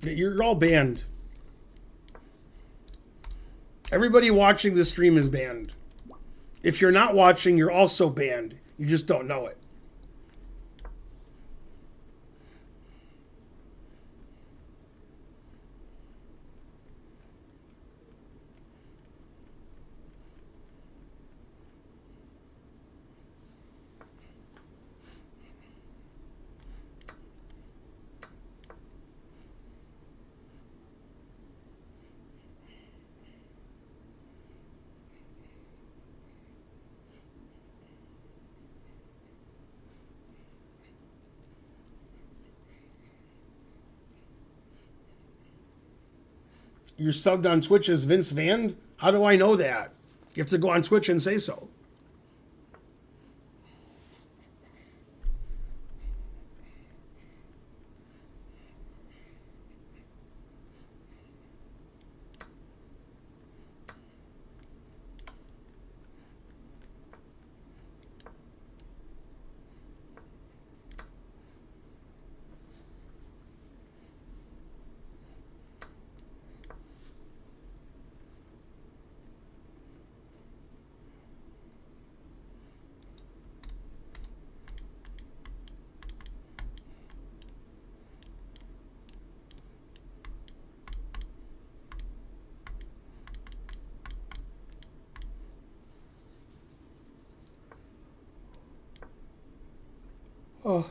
You're all banned. Everybody watching this stream is banned. If you're not watching, you're also banned. You just don't know it. You're subbed on Twitch as Vince Van? How do I know that? You have to go on Twitch and say so. Oh.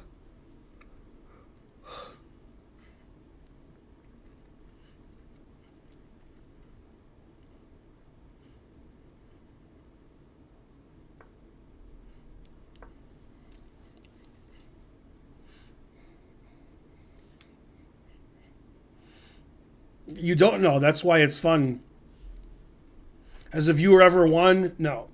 You don't know. That's why it's fun. Has a viewer ever won? No.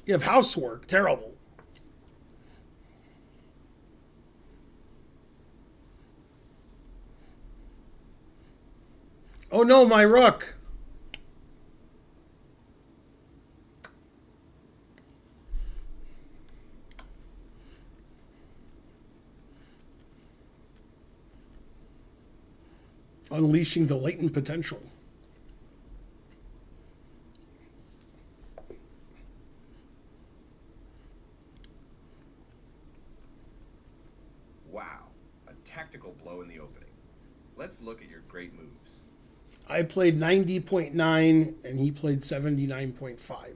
You have housework. Terrible. Oh no, my rook. Unleashing the latent potential. Wow, a tactical blow in the opening. Let's look at your great moves. I played 90.9 and he played 79.5.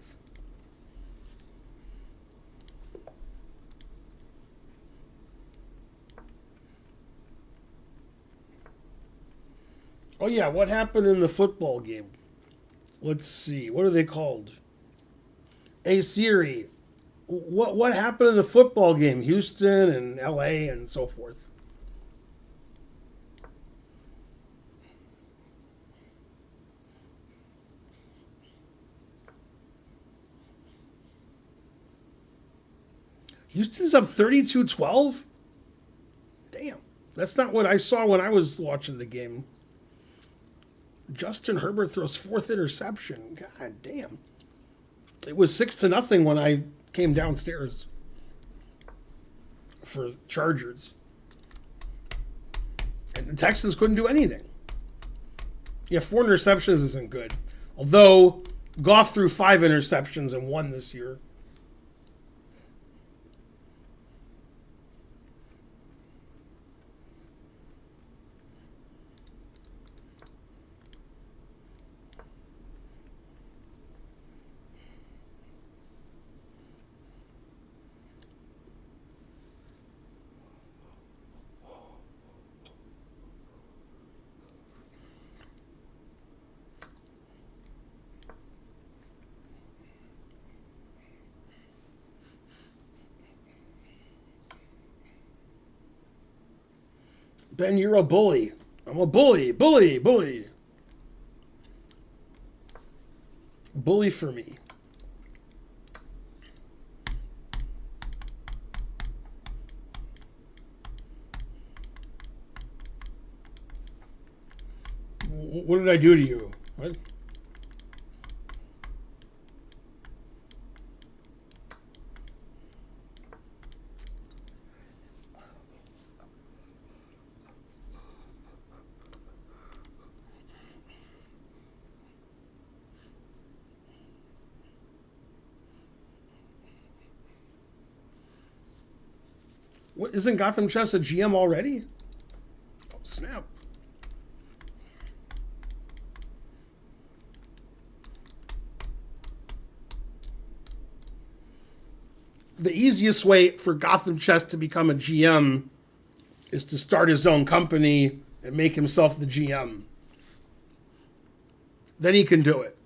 Oh yeah, what happened in the football game? Let's see. What are they called? Hey Siri, what happened in the football game? Houston and LA and so forth. Houston's up 32-12? Damn. That's not what I saw when I was watching the game. Justin Herbert throws fourth interception. God damn. It was 6-0 when I came downstairs for Chargers. And the Texans couldn't do anything. Yeah, 4 interceptions isn't good. Although Goff threw 5 interceptions and won this year. Ben, you're a bully. I'm a bully. Bully. Bully. Bully for me. What did I do to you? What? What, isn't Gotham Chess a GM already? Oh, snap. The easiest way for Gotham Chess to become a GM is to start his own company and make himself the GM. Then he can do it.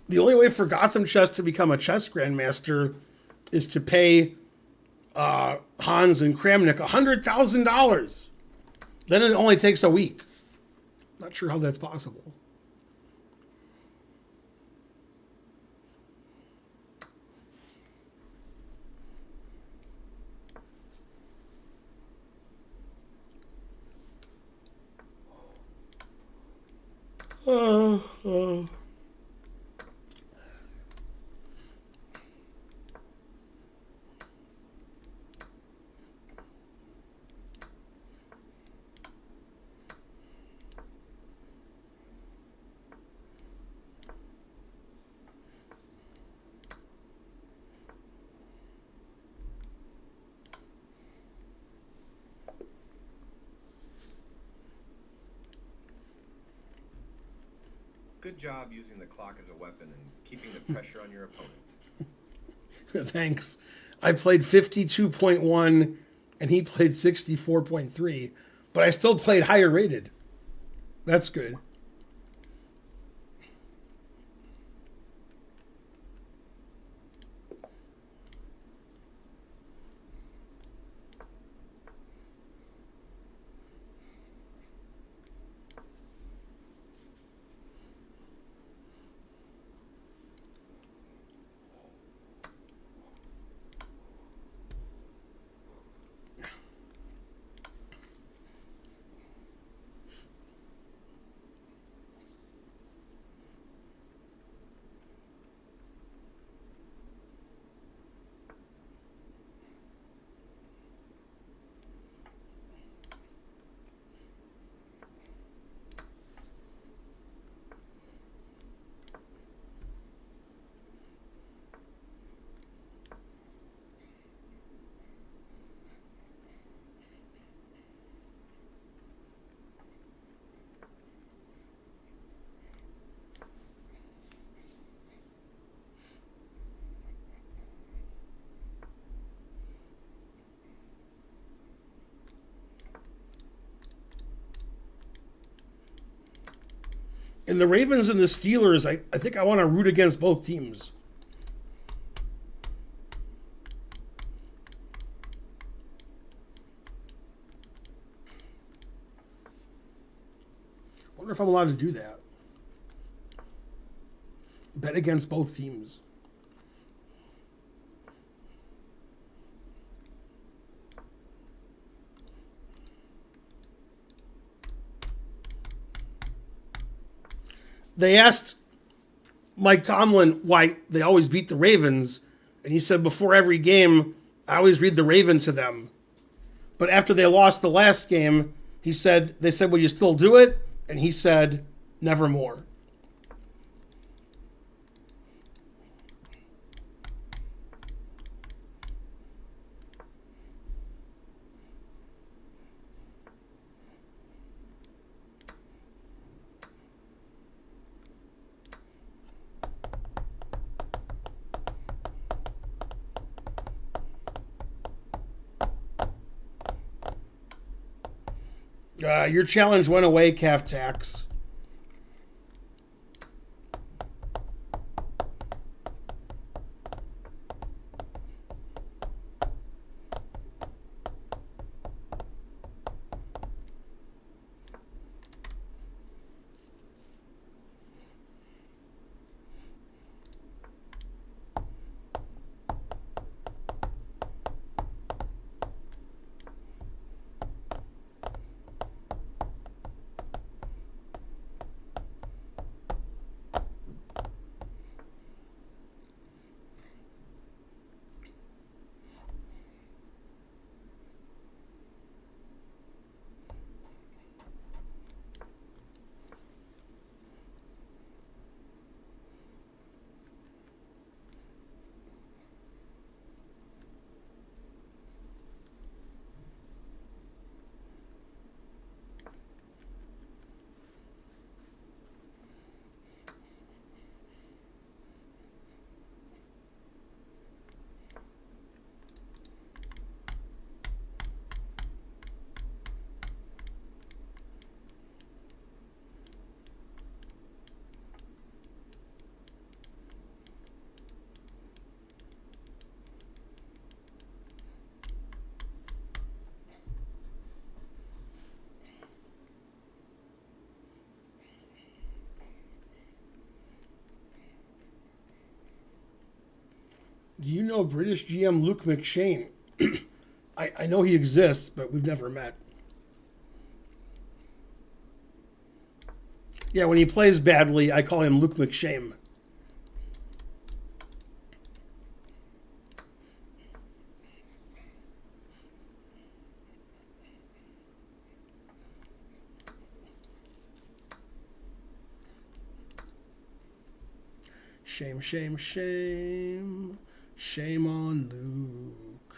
The only way for Gotham Chess to become a chess grandmaster is to pay Hans and Kramnik $100,000. Then it only takes a week. Not sure how that's possible. uh. Good job using the clock as a weapon and keeping the pressure on your opponent. Thanks. I played 52.1 and he played 64.3, but I still played higher rated. That's good. In the Ravens and the Steelers, I think I want to root against both teams. I wonder if I'm allowed to do that. Bet against both teams. They asked Mike Tomlin why they always beat the Ravens, and he said before every game, I always read the Raven to them. But after they lost the last game, they said, will you still do it? And he said, nevermore. Your challenge went away, calf tax. Do you know British GM Luke McShane? I know he exists, but we've never met. Yeah, when he plays badly, I call him Luke McShame. Shame, shame, shame. Shame on Luke.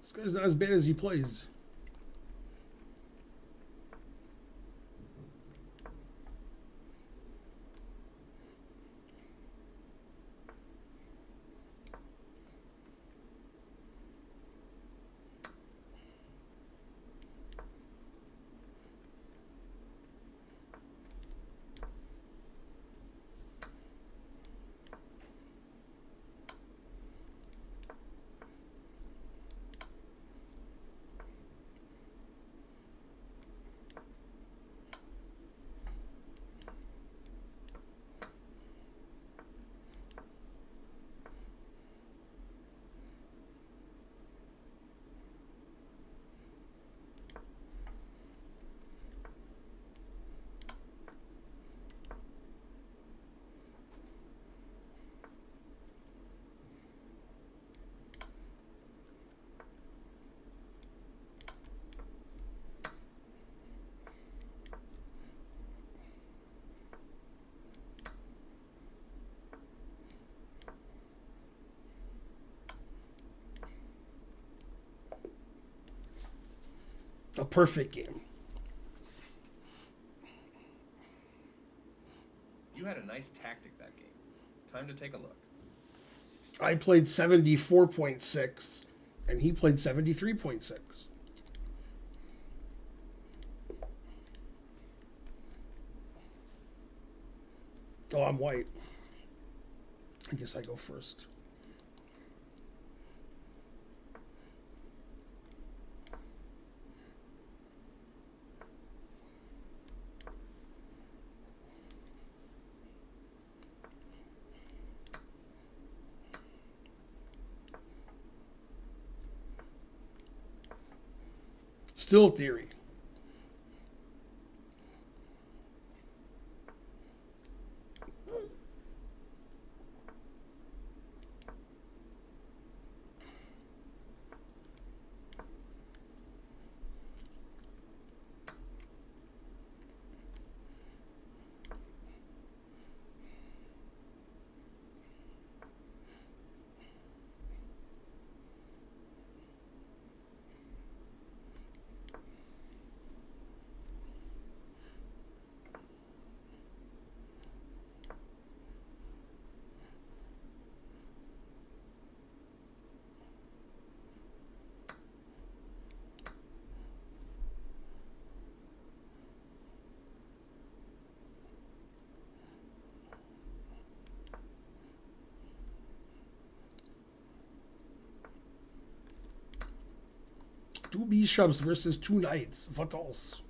This guy's not as bad as he plays. A perfect game. You had a nice tactic that game. Time to take a look. I played 74.6, and he played 73.6. Oh, I'm white. I guess I go first. Still theory. Two bishops versus two knights. What else?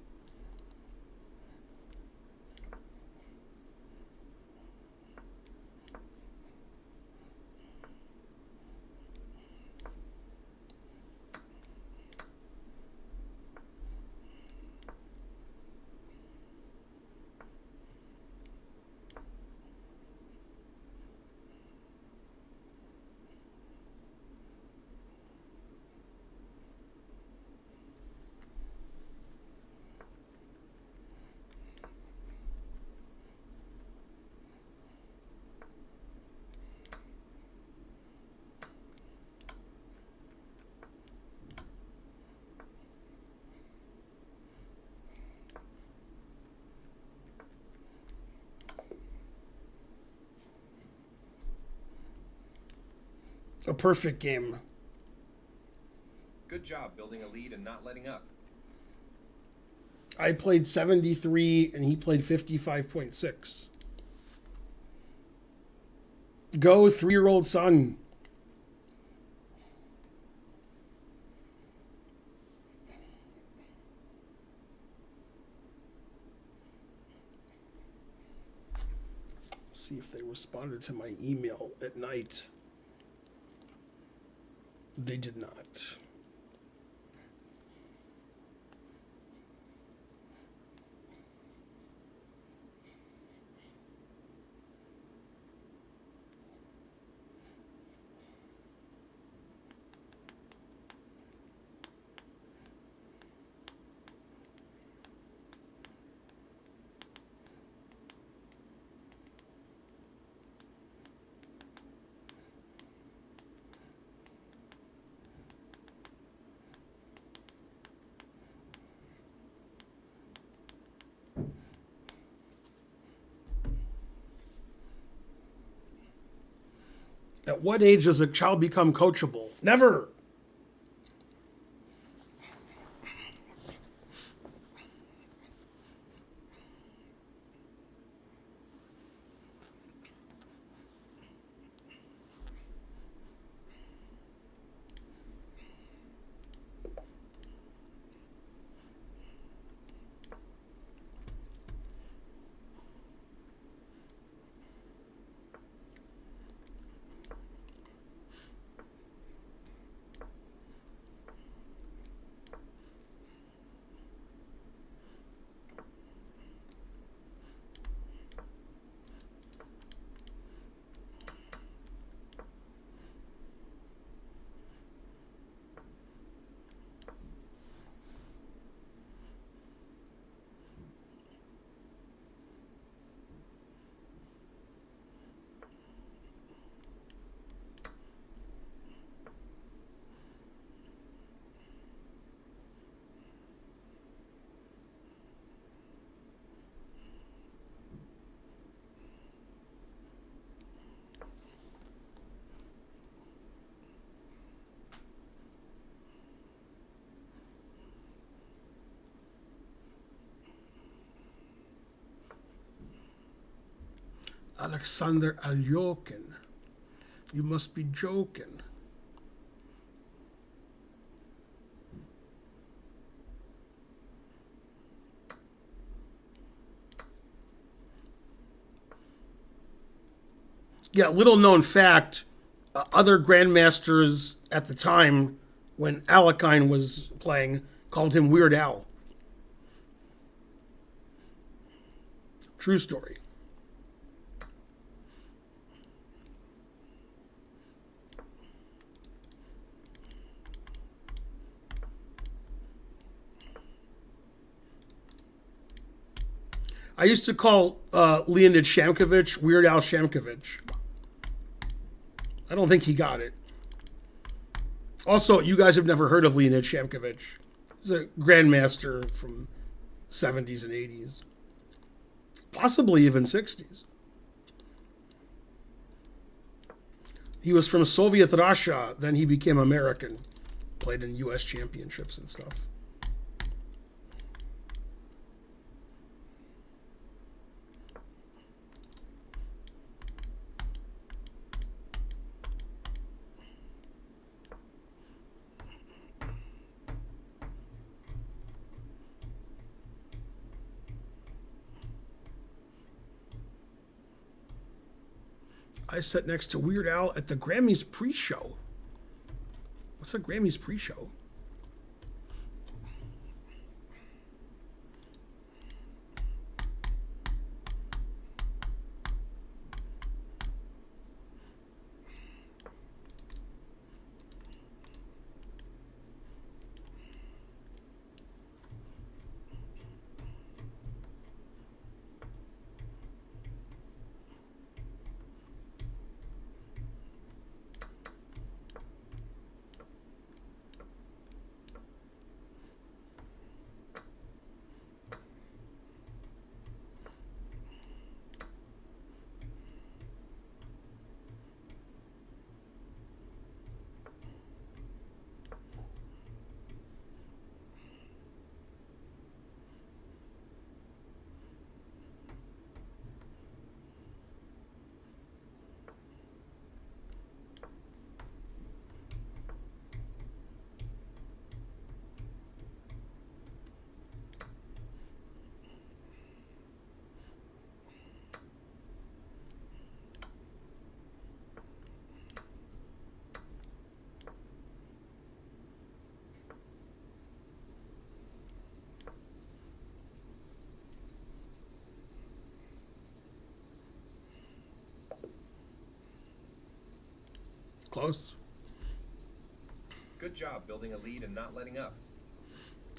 A perfect game. Good job building a lead and not letting up. I played 73 and he played 55.6. Go, 3-year-old son. See if they responded to my email at night. They did not. At what age does a child become coachable? Never. Alexander Alyokin. You must be joking. Yeah, little known fact, other grandmasters at the time when Alekhine was playing called him Weird Al. True story. I used to call Leonid Shamkovich Weird Al Shamkovich. I don't think he got it. Also, you guys have never heard of Leonid Shamkovich. He's a grandmaster from 70s and 80s. Possibly even 60s. He was from Soviet Russia, then he became American. Played in US championships and stuff. I sat next to Weird Al at the Grammys pre-show. What's a Grammys pre-show? Close. Good job building a lead and not letting up.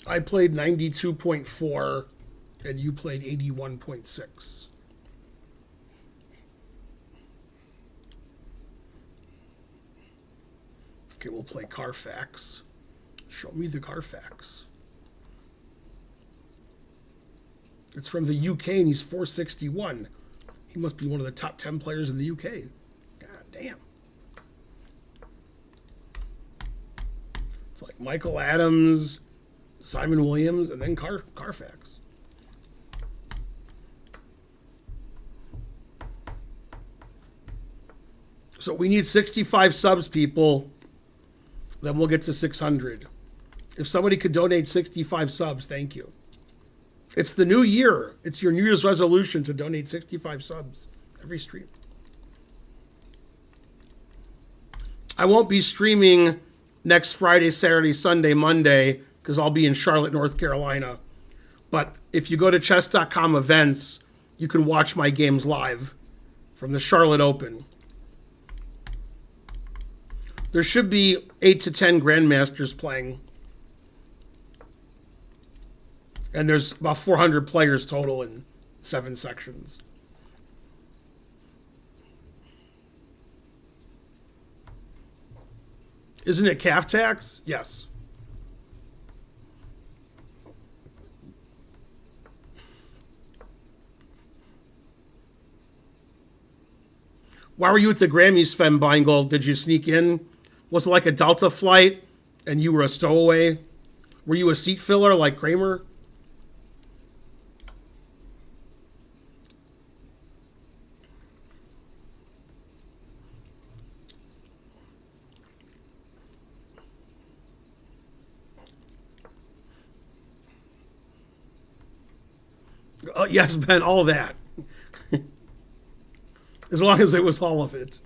I played 92.4 and you played 81.6. Okay, we'll play Carfax. Show me the Carfax. It's from the UK and he's 461. He must be one of the top 10 players in the UK. God damn. It's like Michael Adams, Simon Williams, and then Carfax. So we need 65 subs, people. Then we'll get to 600. If somebody could donate 65 subs, thank you. It's the new year. It's your New Year's resolution to donate 65 subs every stream. I won't be streaming next Friday, Saturday, Sunday, Monday, because I'll be in Charlotte, North Carolina. But if you go to chess.com events, you can watch my games live from the Charlotte Open. There should be 8 to 10 grandmasters playing. And there's about 400 players total in 7 sections. Isn't it calf tax? Yes. Why were you at the Grammys, Sven Beingold? Did you sneak in? Was it like a Delta flight and you were a stowaway? Were you a seat filler like Kramer? Yes, Ben, all of that. As long as it was all of it.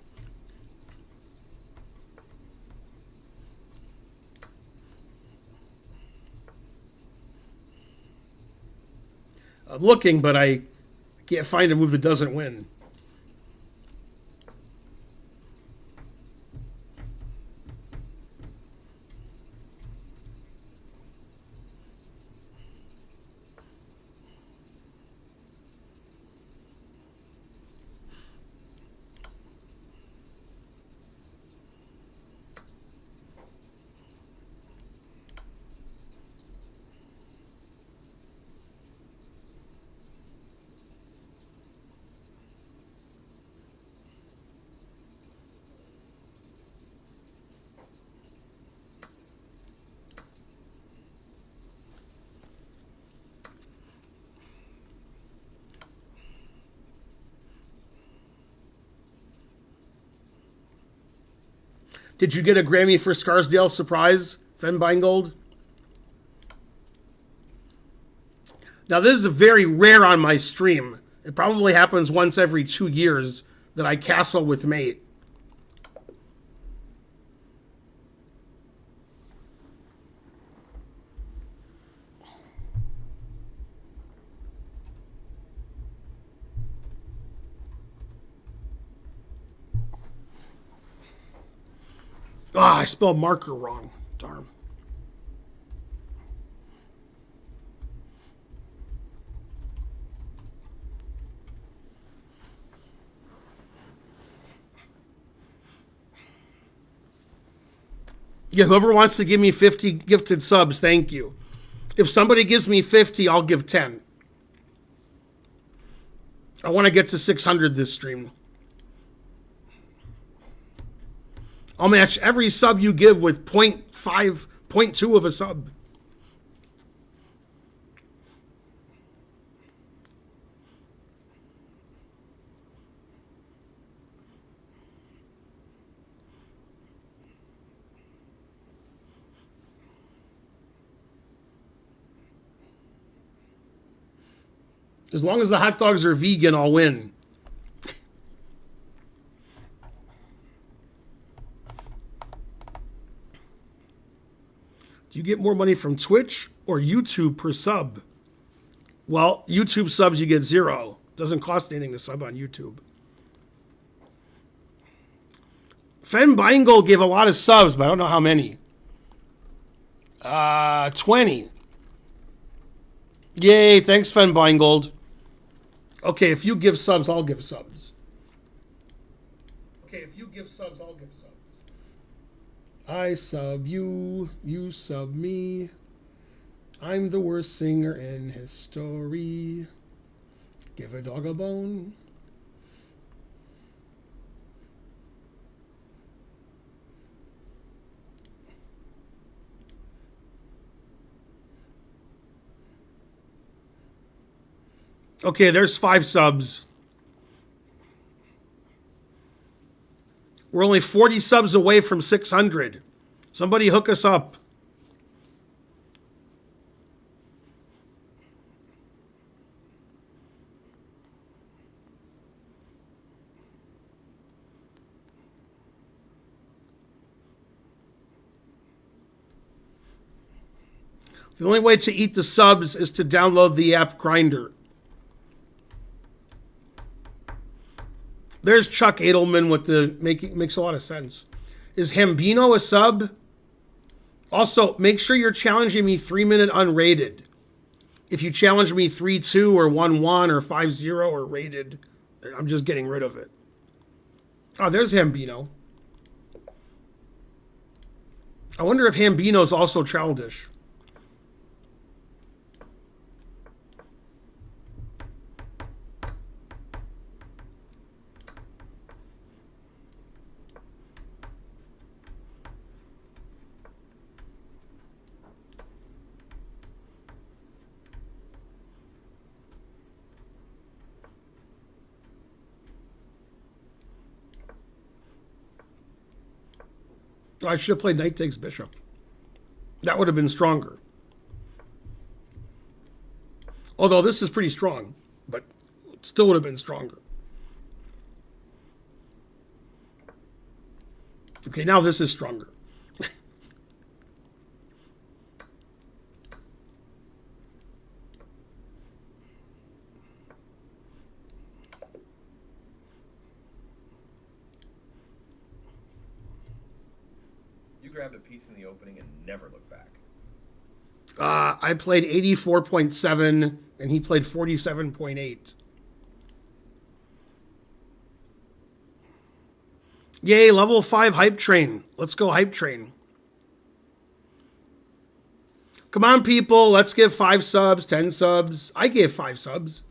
I'm looking, but I can't find a move that doesn't win. Did you get a Grammy for Scarsdale Surprise, Fen Beingold? Now, this is very rare on my stream. It probably happens once every 2 years, that I castle with mate. Ah, I spelled marker wrong. Darn. Yeah, whoever wants to give me 50 gifted subs, thank you. If somebody gives me 50, I'll give 10. I want to get to 600 this stream. I'll match every sub you give with 0.5, 0.2 of a sub. As long as the hot dogs are vegan, I'll win. Do you get more money from Twitch or YouTube per sub? Well, YouTube subs you get 0. Doesn't cost anything to sub on YouTube. Fen Beingold gave a lot of subs, but I don't know how many. 20. Yay, thanks, Fen Beingold. Okay, if you give subs, I'll give subs. Okay, if you give subs, I'll give subs. I sub you, you sub me. I'm the worst singer in history. Give a dog a bone. Okay, there's 5 subs. We're only 40 subs away from 600. Somebody hook us up. The only way to eat the subs is to download the app Grindr. There's Chuck Edelman with the makes a lot of sense. Is Hambino a sub? Also, make sure you're challenging me 3-minute unrated. If you challenge me 3-2 or 1-1 or 5-0 or rated, I'm just getting rid of it. Oh, there's Hambino. I wonder if Hambino's also childish. I should have played Knight takes Bishop. That would have been stronger. Although this is pretty strong, but it still would have been stronger. Okay, now this is stronger. Grabbed a piece in the opening and never looked back. I played 84.7 and he played 47.8. Yay, level 5 hype train. Let's go hype train. Come on, people. Let's give 5 subs, 10 subs. I gave 5 subs.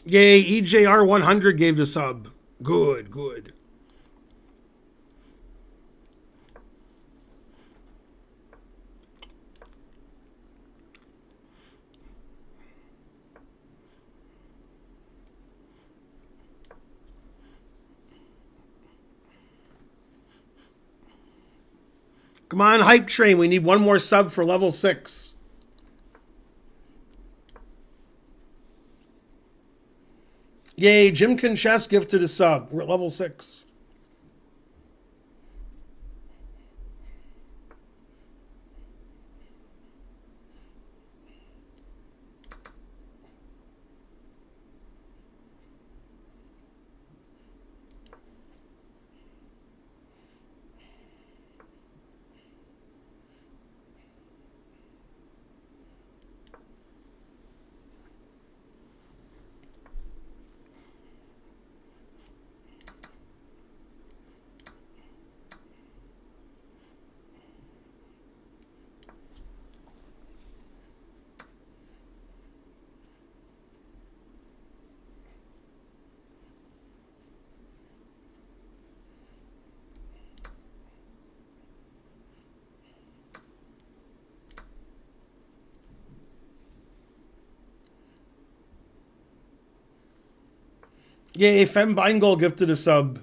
Yay, EJR100 gave the sub. Good, good. Come on, Hype Train. We need one more sub for level 6. Yay, Jim Conchess gifted a sub. We're at level 6. Yay, Fem Beingol gifted a sub.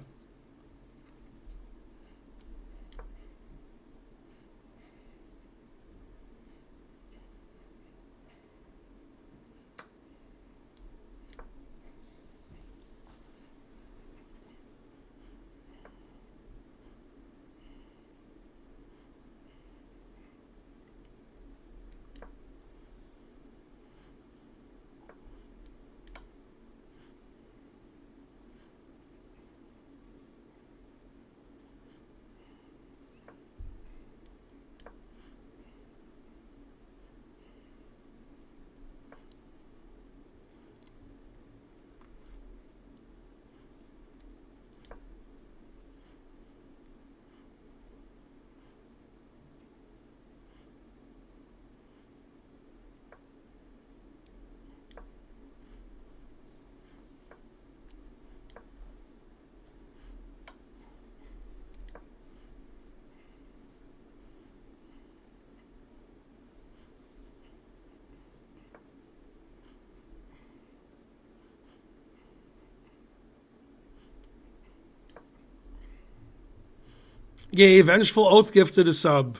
Yay, Vengeful Oath gifted a sub.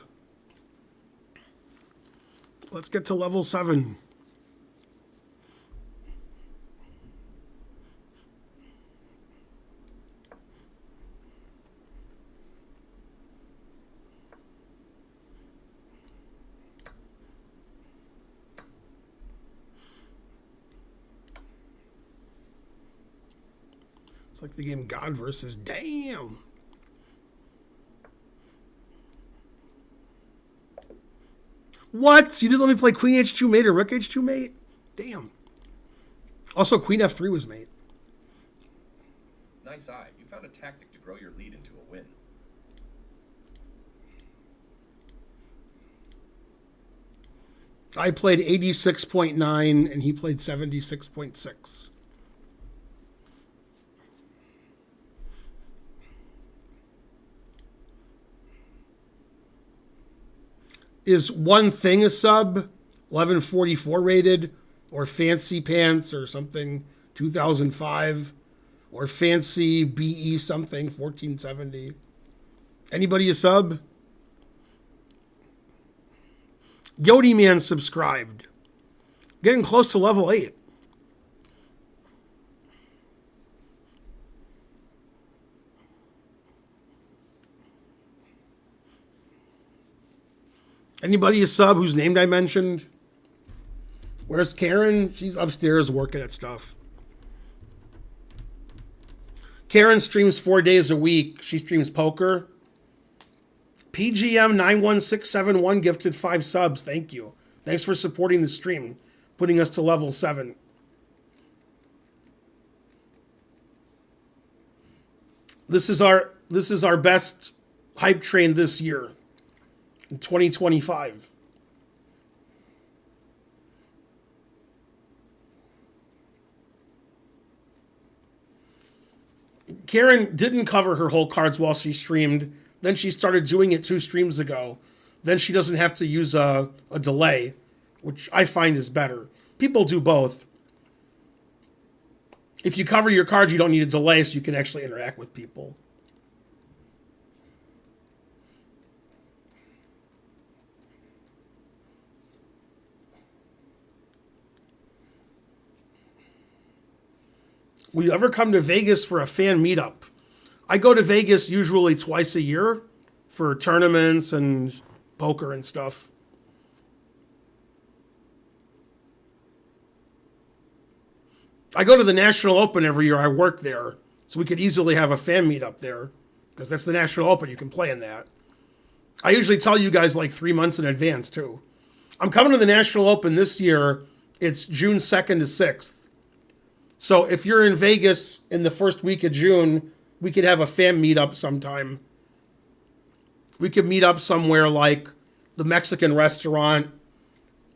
Let's get to level 7. It's like the game God versus Damn. What? You didn't let me play Queen H2 mate or Rook H2 mate? Damn. Also, Queen F3 was mate. Nice eye. You found a tactic to grow your lead into a win. I played 86.9 and he played 76.6. Is One Thing a sub? 1144 rated? Or Fancy Pants or something? 2005? Or Fancy BE something? 1470? Anybody a sub? Yodi Man subscribed. Getting close to level 8. Anybody a sub whose name I mentioned? Where's Karen? She's upstairs working at stuff. Karen streams 4 days a week. She streams poker. PGM91671 gifted 5 subs. Thank you. Thanks for supporting the stream, putting us to level 7. This is our best hype train this year. In 2025. Karen didn't cover her whole cards while she streamed. Then she started doing it 2 streams ago. Then she doesn't have to use a delay, which I find is better. People do both. If you cover your cards, you don't need a delay, so you can actually interact with people. Will you ever come to Vegas for a fan meetup? I go to Vegas usually twice a year for tournaments and poker and stuff. I go to the National Open every year. I work there, so we could easily have a fan meetup there because that's the National Open. You can play in that. I usually tell you guys like 3 months in advance too. I'm coming to the National Open this year. It's June 2nd to 6th. So if you're in Vegas in the first week of June, we could have a fan meetup sometime. We could meet up somewhere like the Mexican restaurant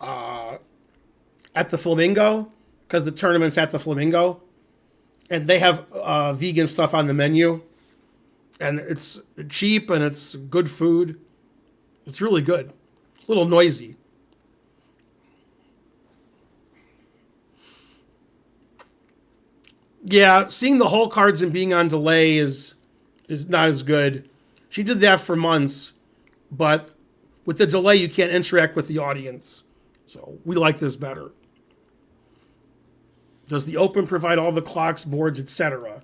at the Flamingo, because the tournament's at the Flamingo. And they have vegan stuff on the menu. And it's cheap and it's good food. It's really good. A little noisy. Yeah, seeing the whole cards and being on delay is not as good. She did that for months, but with the delay, you can't interact with the audience. So we like this better. Does the Open provide all the clocks, boards, etc.?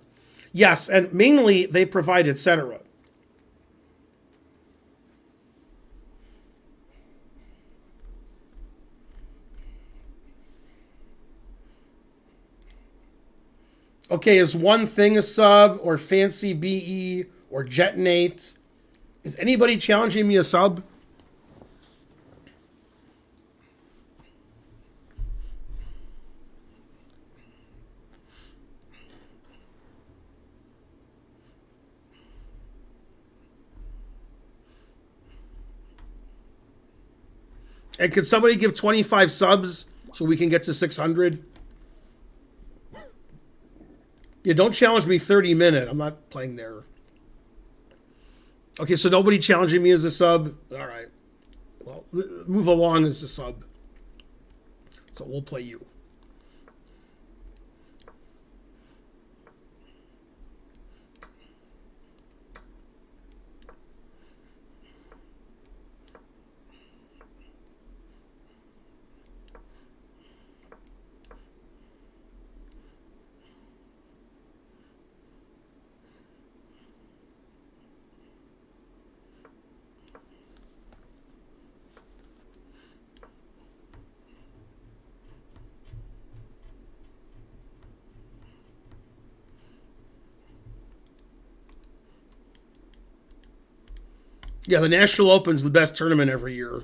Yes, and mainly they provide etc. Okay, is One Thing a sub, or Fancy BE, or Jetonate? Is anybody challenging me a sub? And could somebody give 25 subs so we can get to 600? Yeah, don't challenge me 30-minute. I'm not playing there. Okay, so nobody challenging me as a sub? All right. Well, move along as a sub. So we'll play you. Yeah, the National Open's the best tournament every year.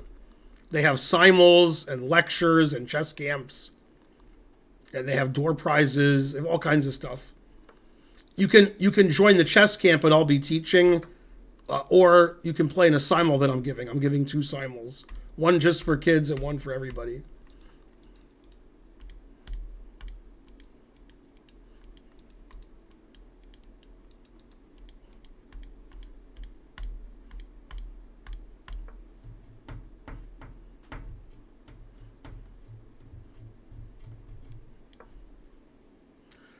They have simuls and lectures and chess camps. And they have door prizes. They have all kinds of stuff. You can join the chess camp and I'll be teaching. Or you can play in a simul that I'm giving. I'm giving 2 simuls. One just for kids and one for everybody.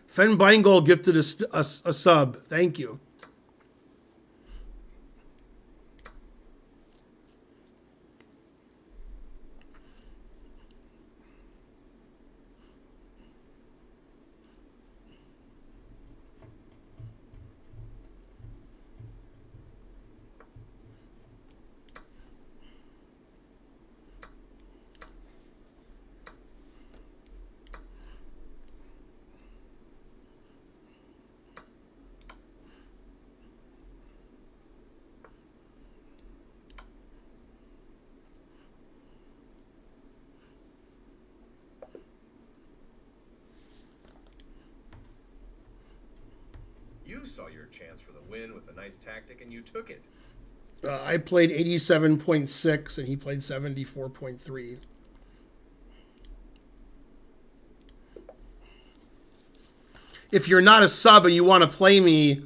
Fen Beingol gifted a sub. Thank you. You saw your chance for the win with a nice tactic and you took it. I played 87.6 and he played 74.3. If you're not a sub and you want to play me,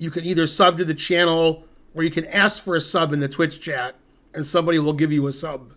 you can either sub to the channel or you can ask for a sub in the Twitch chat and somebody will give you a sub.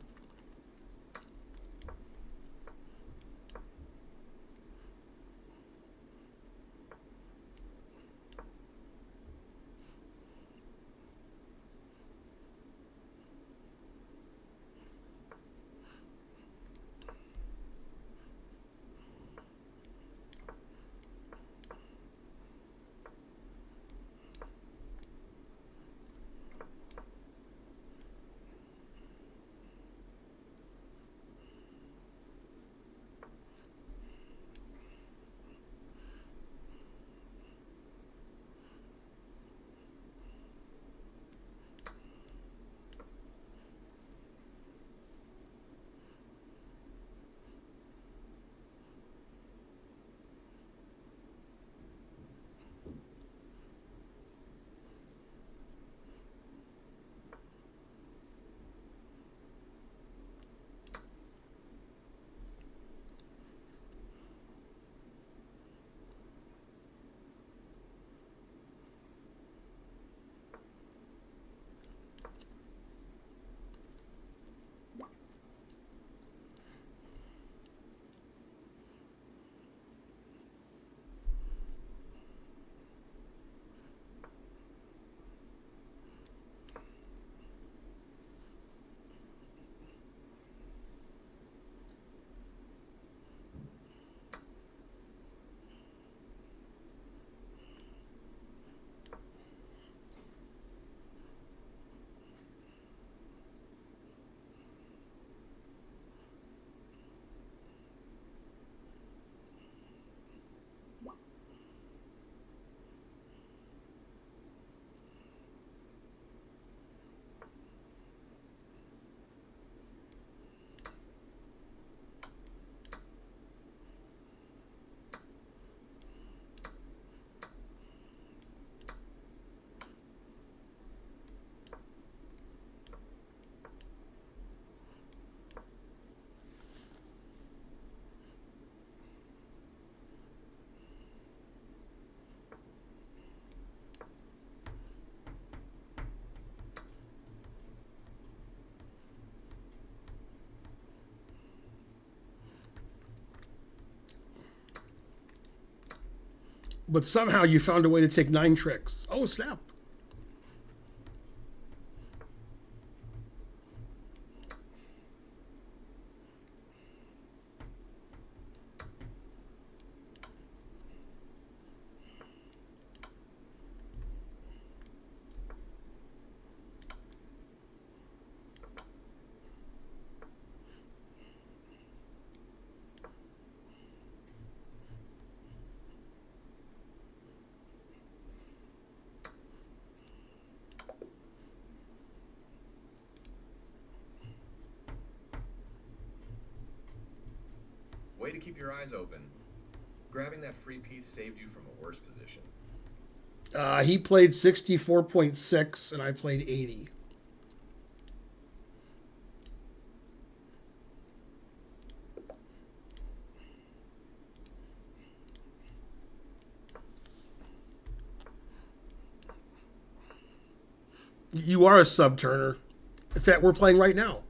But somehow you found a way to take 9 tricks. Oh, snap. Way to keep your eyes open. Grabbing that free piece saved you from a worse position. He played 64.6 and I played 80. You are a sub, Turner. In fact, we're playing right now.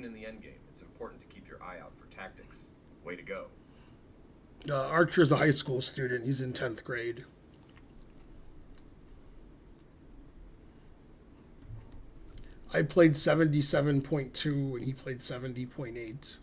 even in the endgame, it's important to keep your eye out for tactics. Way to go. Archer's a high school student. He's in 10th grade. I played 77.2 and he played 70.8.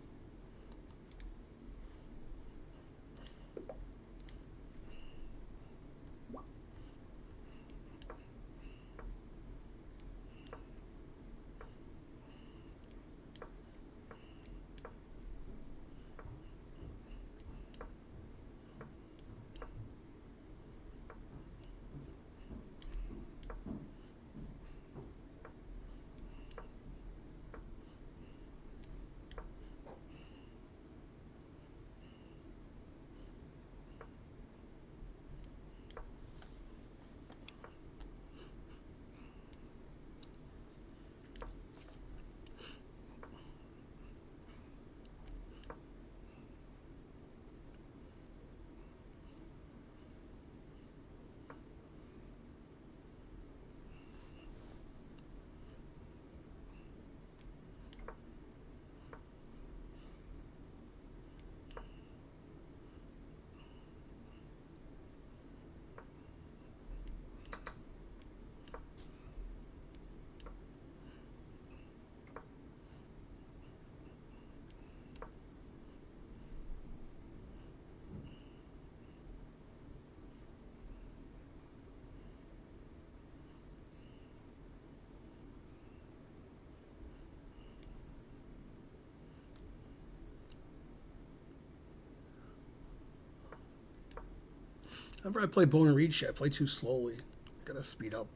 Whenever I play Bone and Reed shit, I play too slowly. I gotta speed up.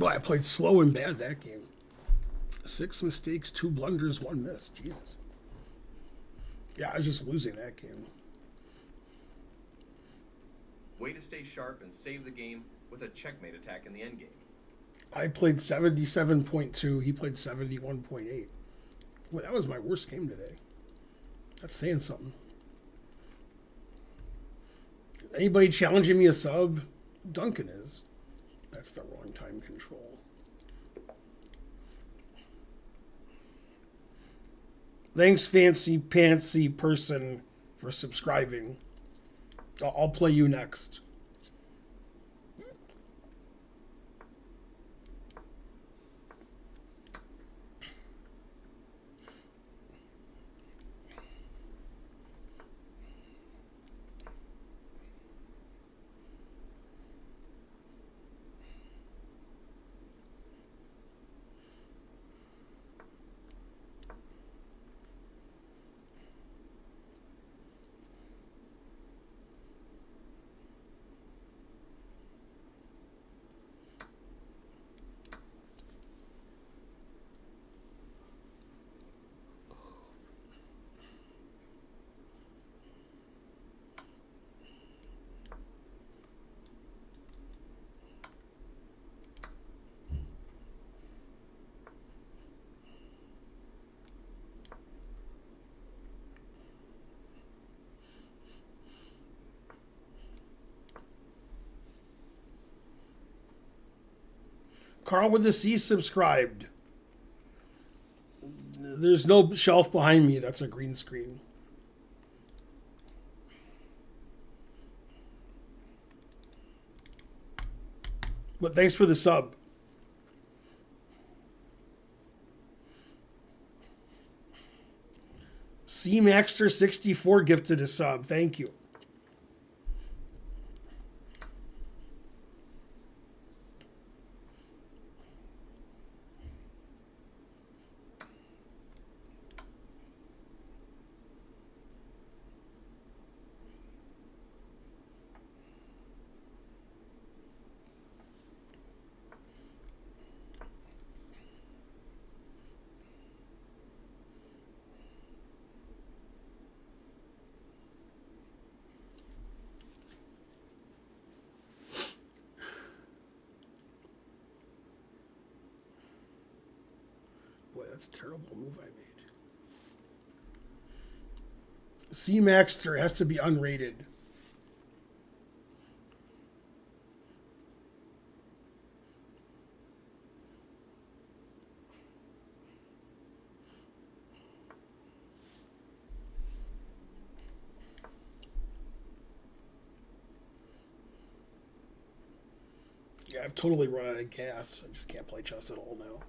Boy, I played slow and bad that game. 6 mistakes, 2 blunders, 1 miss. Jesus. Yeah, I was just losing that game. Way to stay sharp and save the game with a checkmate attack in the endgame. I played 77.2. He played 71.8. Well, that was my worst game today. That's saying something. Anybody challenging me a sub? Duncan is. That's the wrong time control. Thanks, fancy pantsy person, for subscribing. I'll play you next. Carl with the C subscribed. There's no shelf behind me. That's a green screen. But thanks for the sub. C Maxter 64 gifted a sub. Thank you. Boy, that's a terrible move I made. C Maxter has to be unrated. Yeah, I've totally run out of gas. I just can't play chess at all now.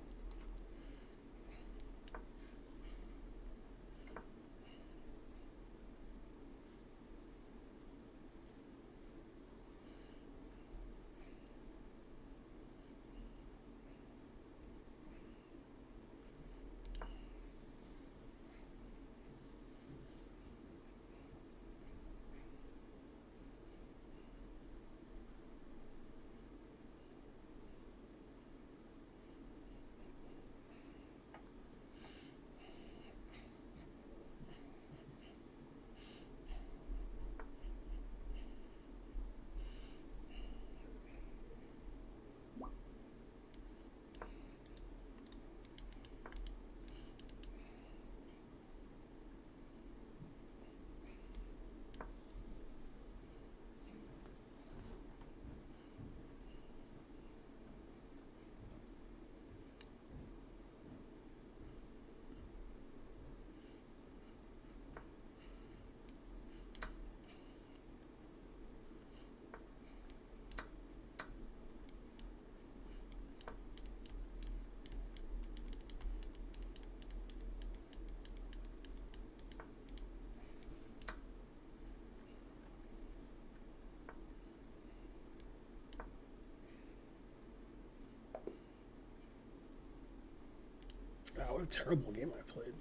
Wow, what a terrible game I played.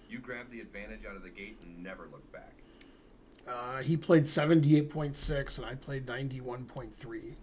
You grabbed the advantage out of the gate and never looked back. He played 78.6 and I played 91.3.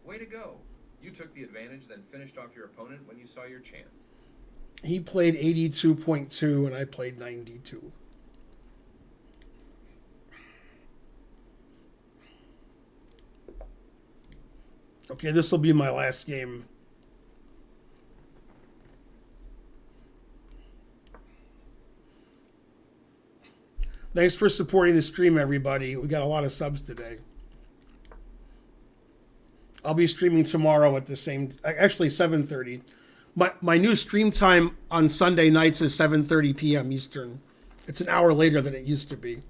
Way to go. You took the advantage, then finished off your opponent when you saw your chance. He played 82.2 and I played 92. Okay, this will be my last game. Thanks for supporting the stream, everybody. We got a lot of subs today. I'll be streaming tomorrow at the same, actually 7:30. My new stream time on Sunday nights is 7:30 p.m. Eastern. It's an hour later than it used to be.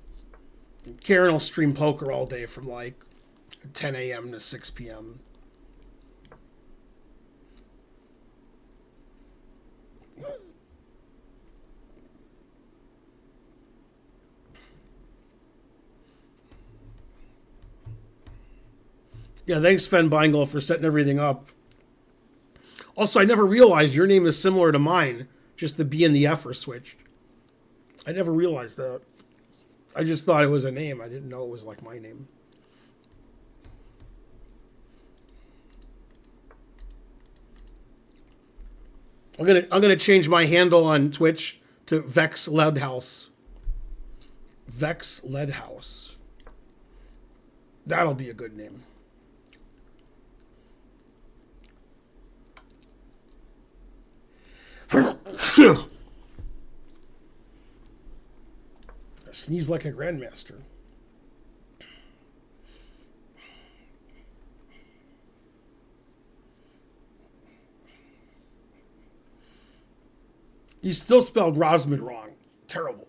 Karen will stream poker all day from like 10 a.m. to 6 p.m. Yeah, thanks, Sven Beingel, for setting everything up. Also, I never realized your name is similar to mine. Just the B and the F are switched. I never realized that. I just thought it was a name. I didn't know it was like my name. I'm gonna change my handle on Twitch to Vex Ledhouse. Vex Ledhouse. That'll be a good name. I sneeze like a grandmaster. He still spelled Rosman wrong. Terrible.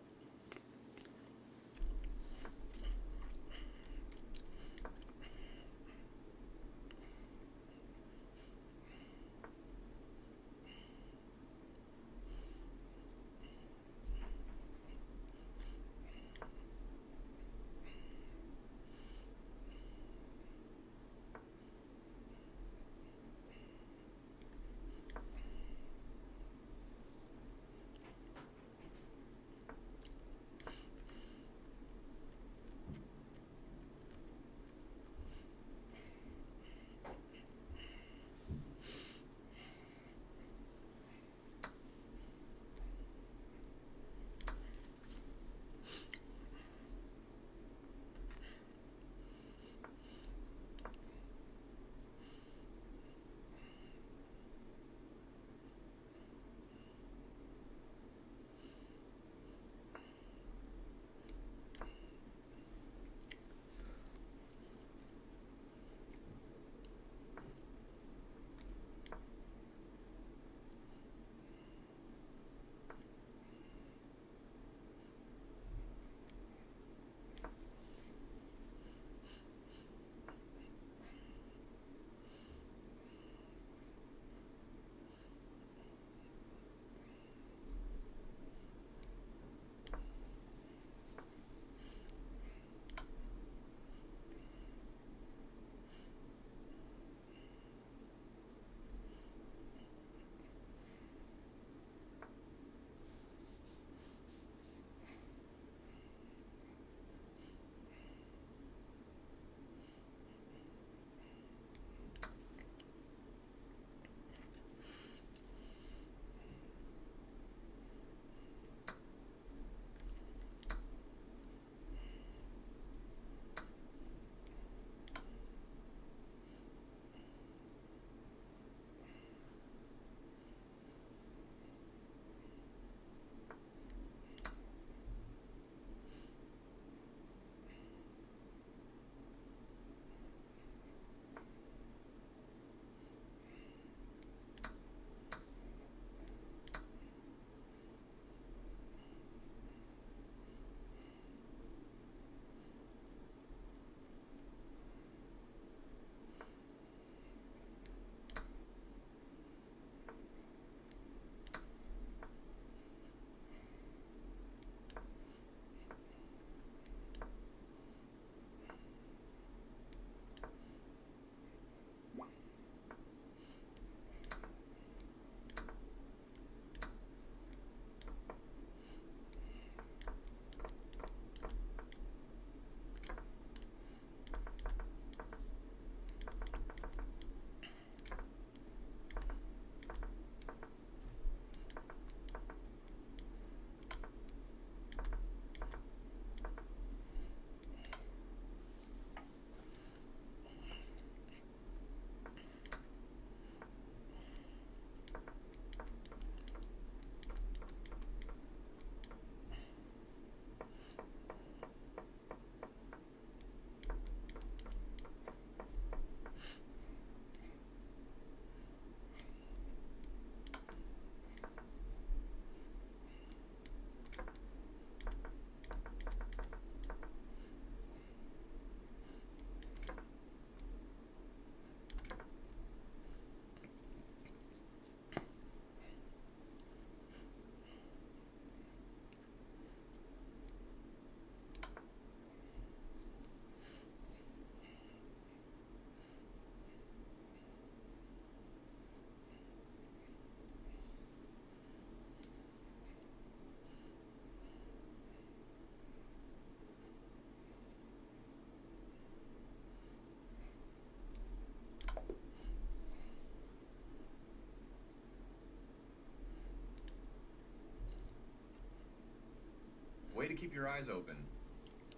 Way to keep your eyes open.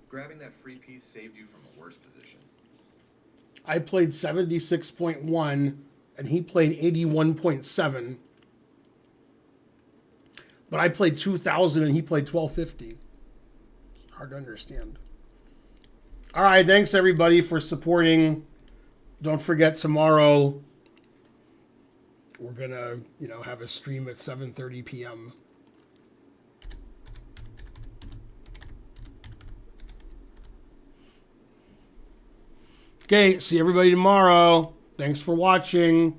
Grabbing that free piece saved you from a worse position. I played 76.1 and he played 81.7. But I played 2,000 and he played 1,250. Hard to understand. All right, thanks everybody for supporting. Don't forget tomorrow we're gonna, have a stream at 7:30 p.m. Okay, see everybody tomorrow. Thanks for watching.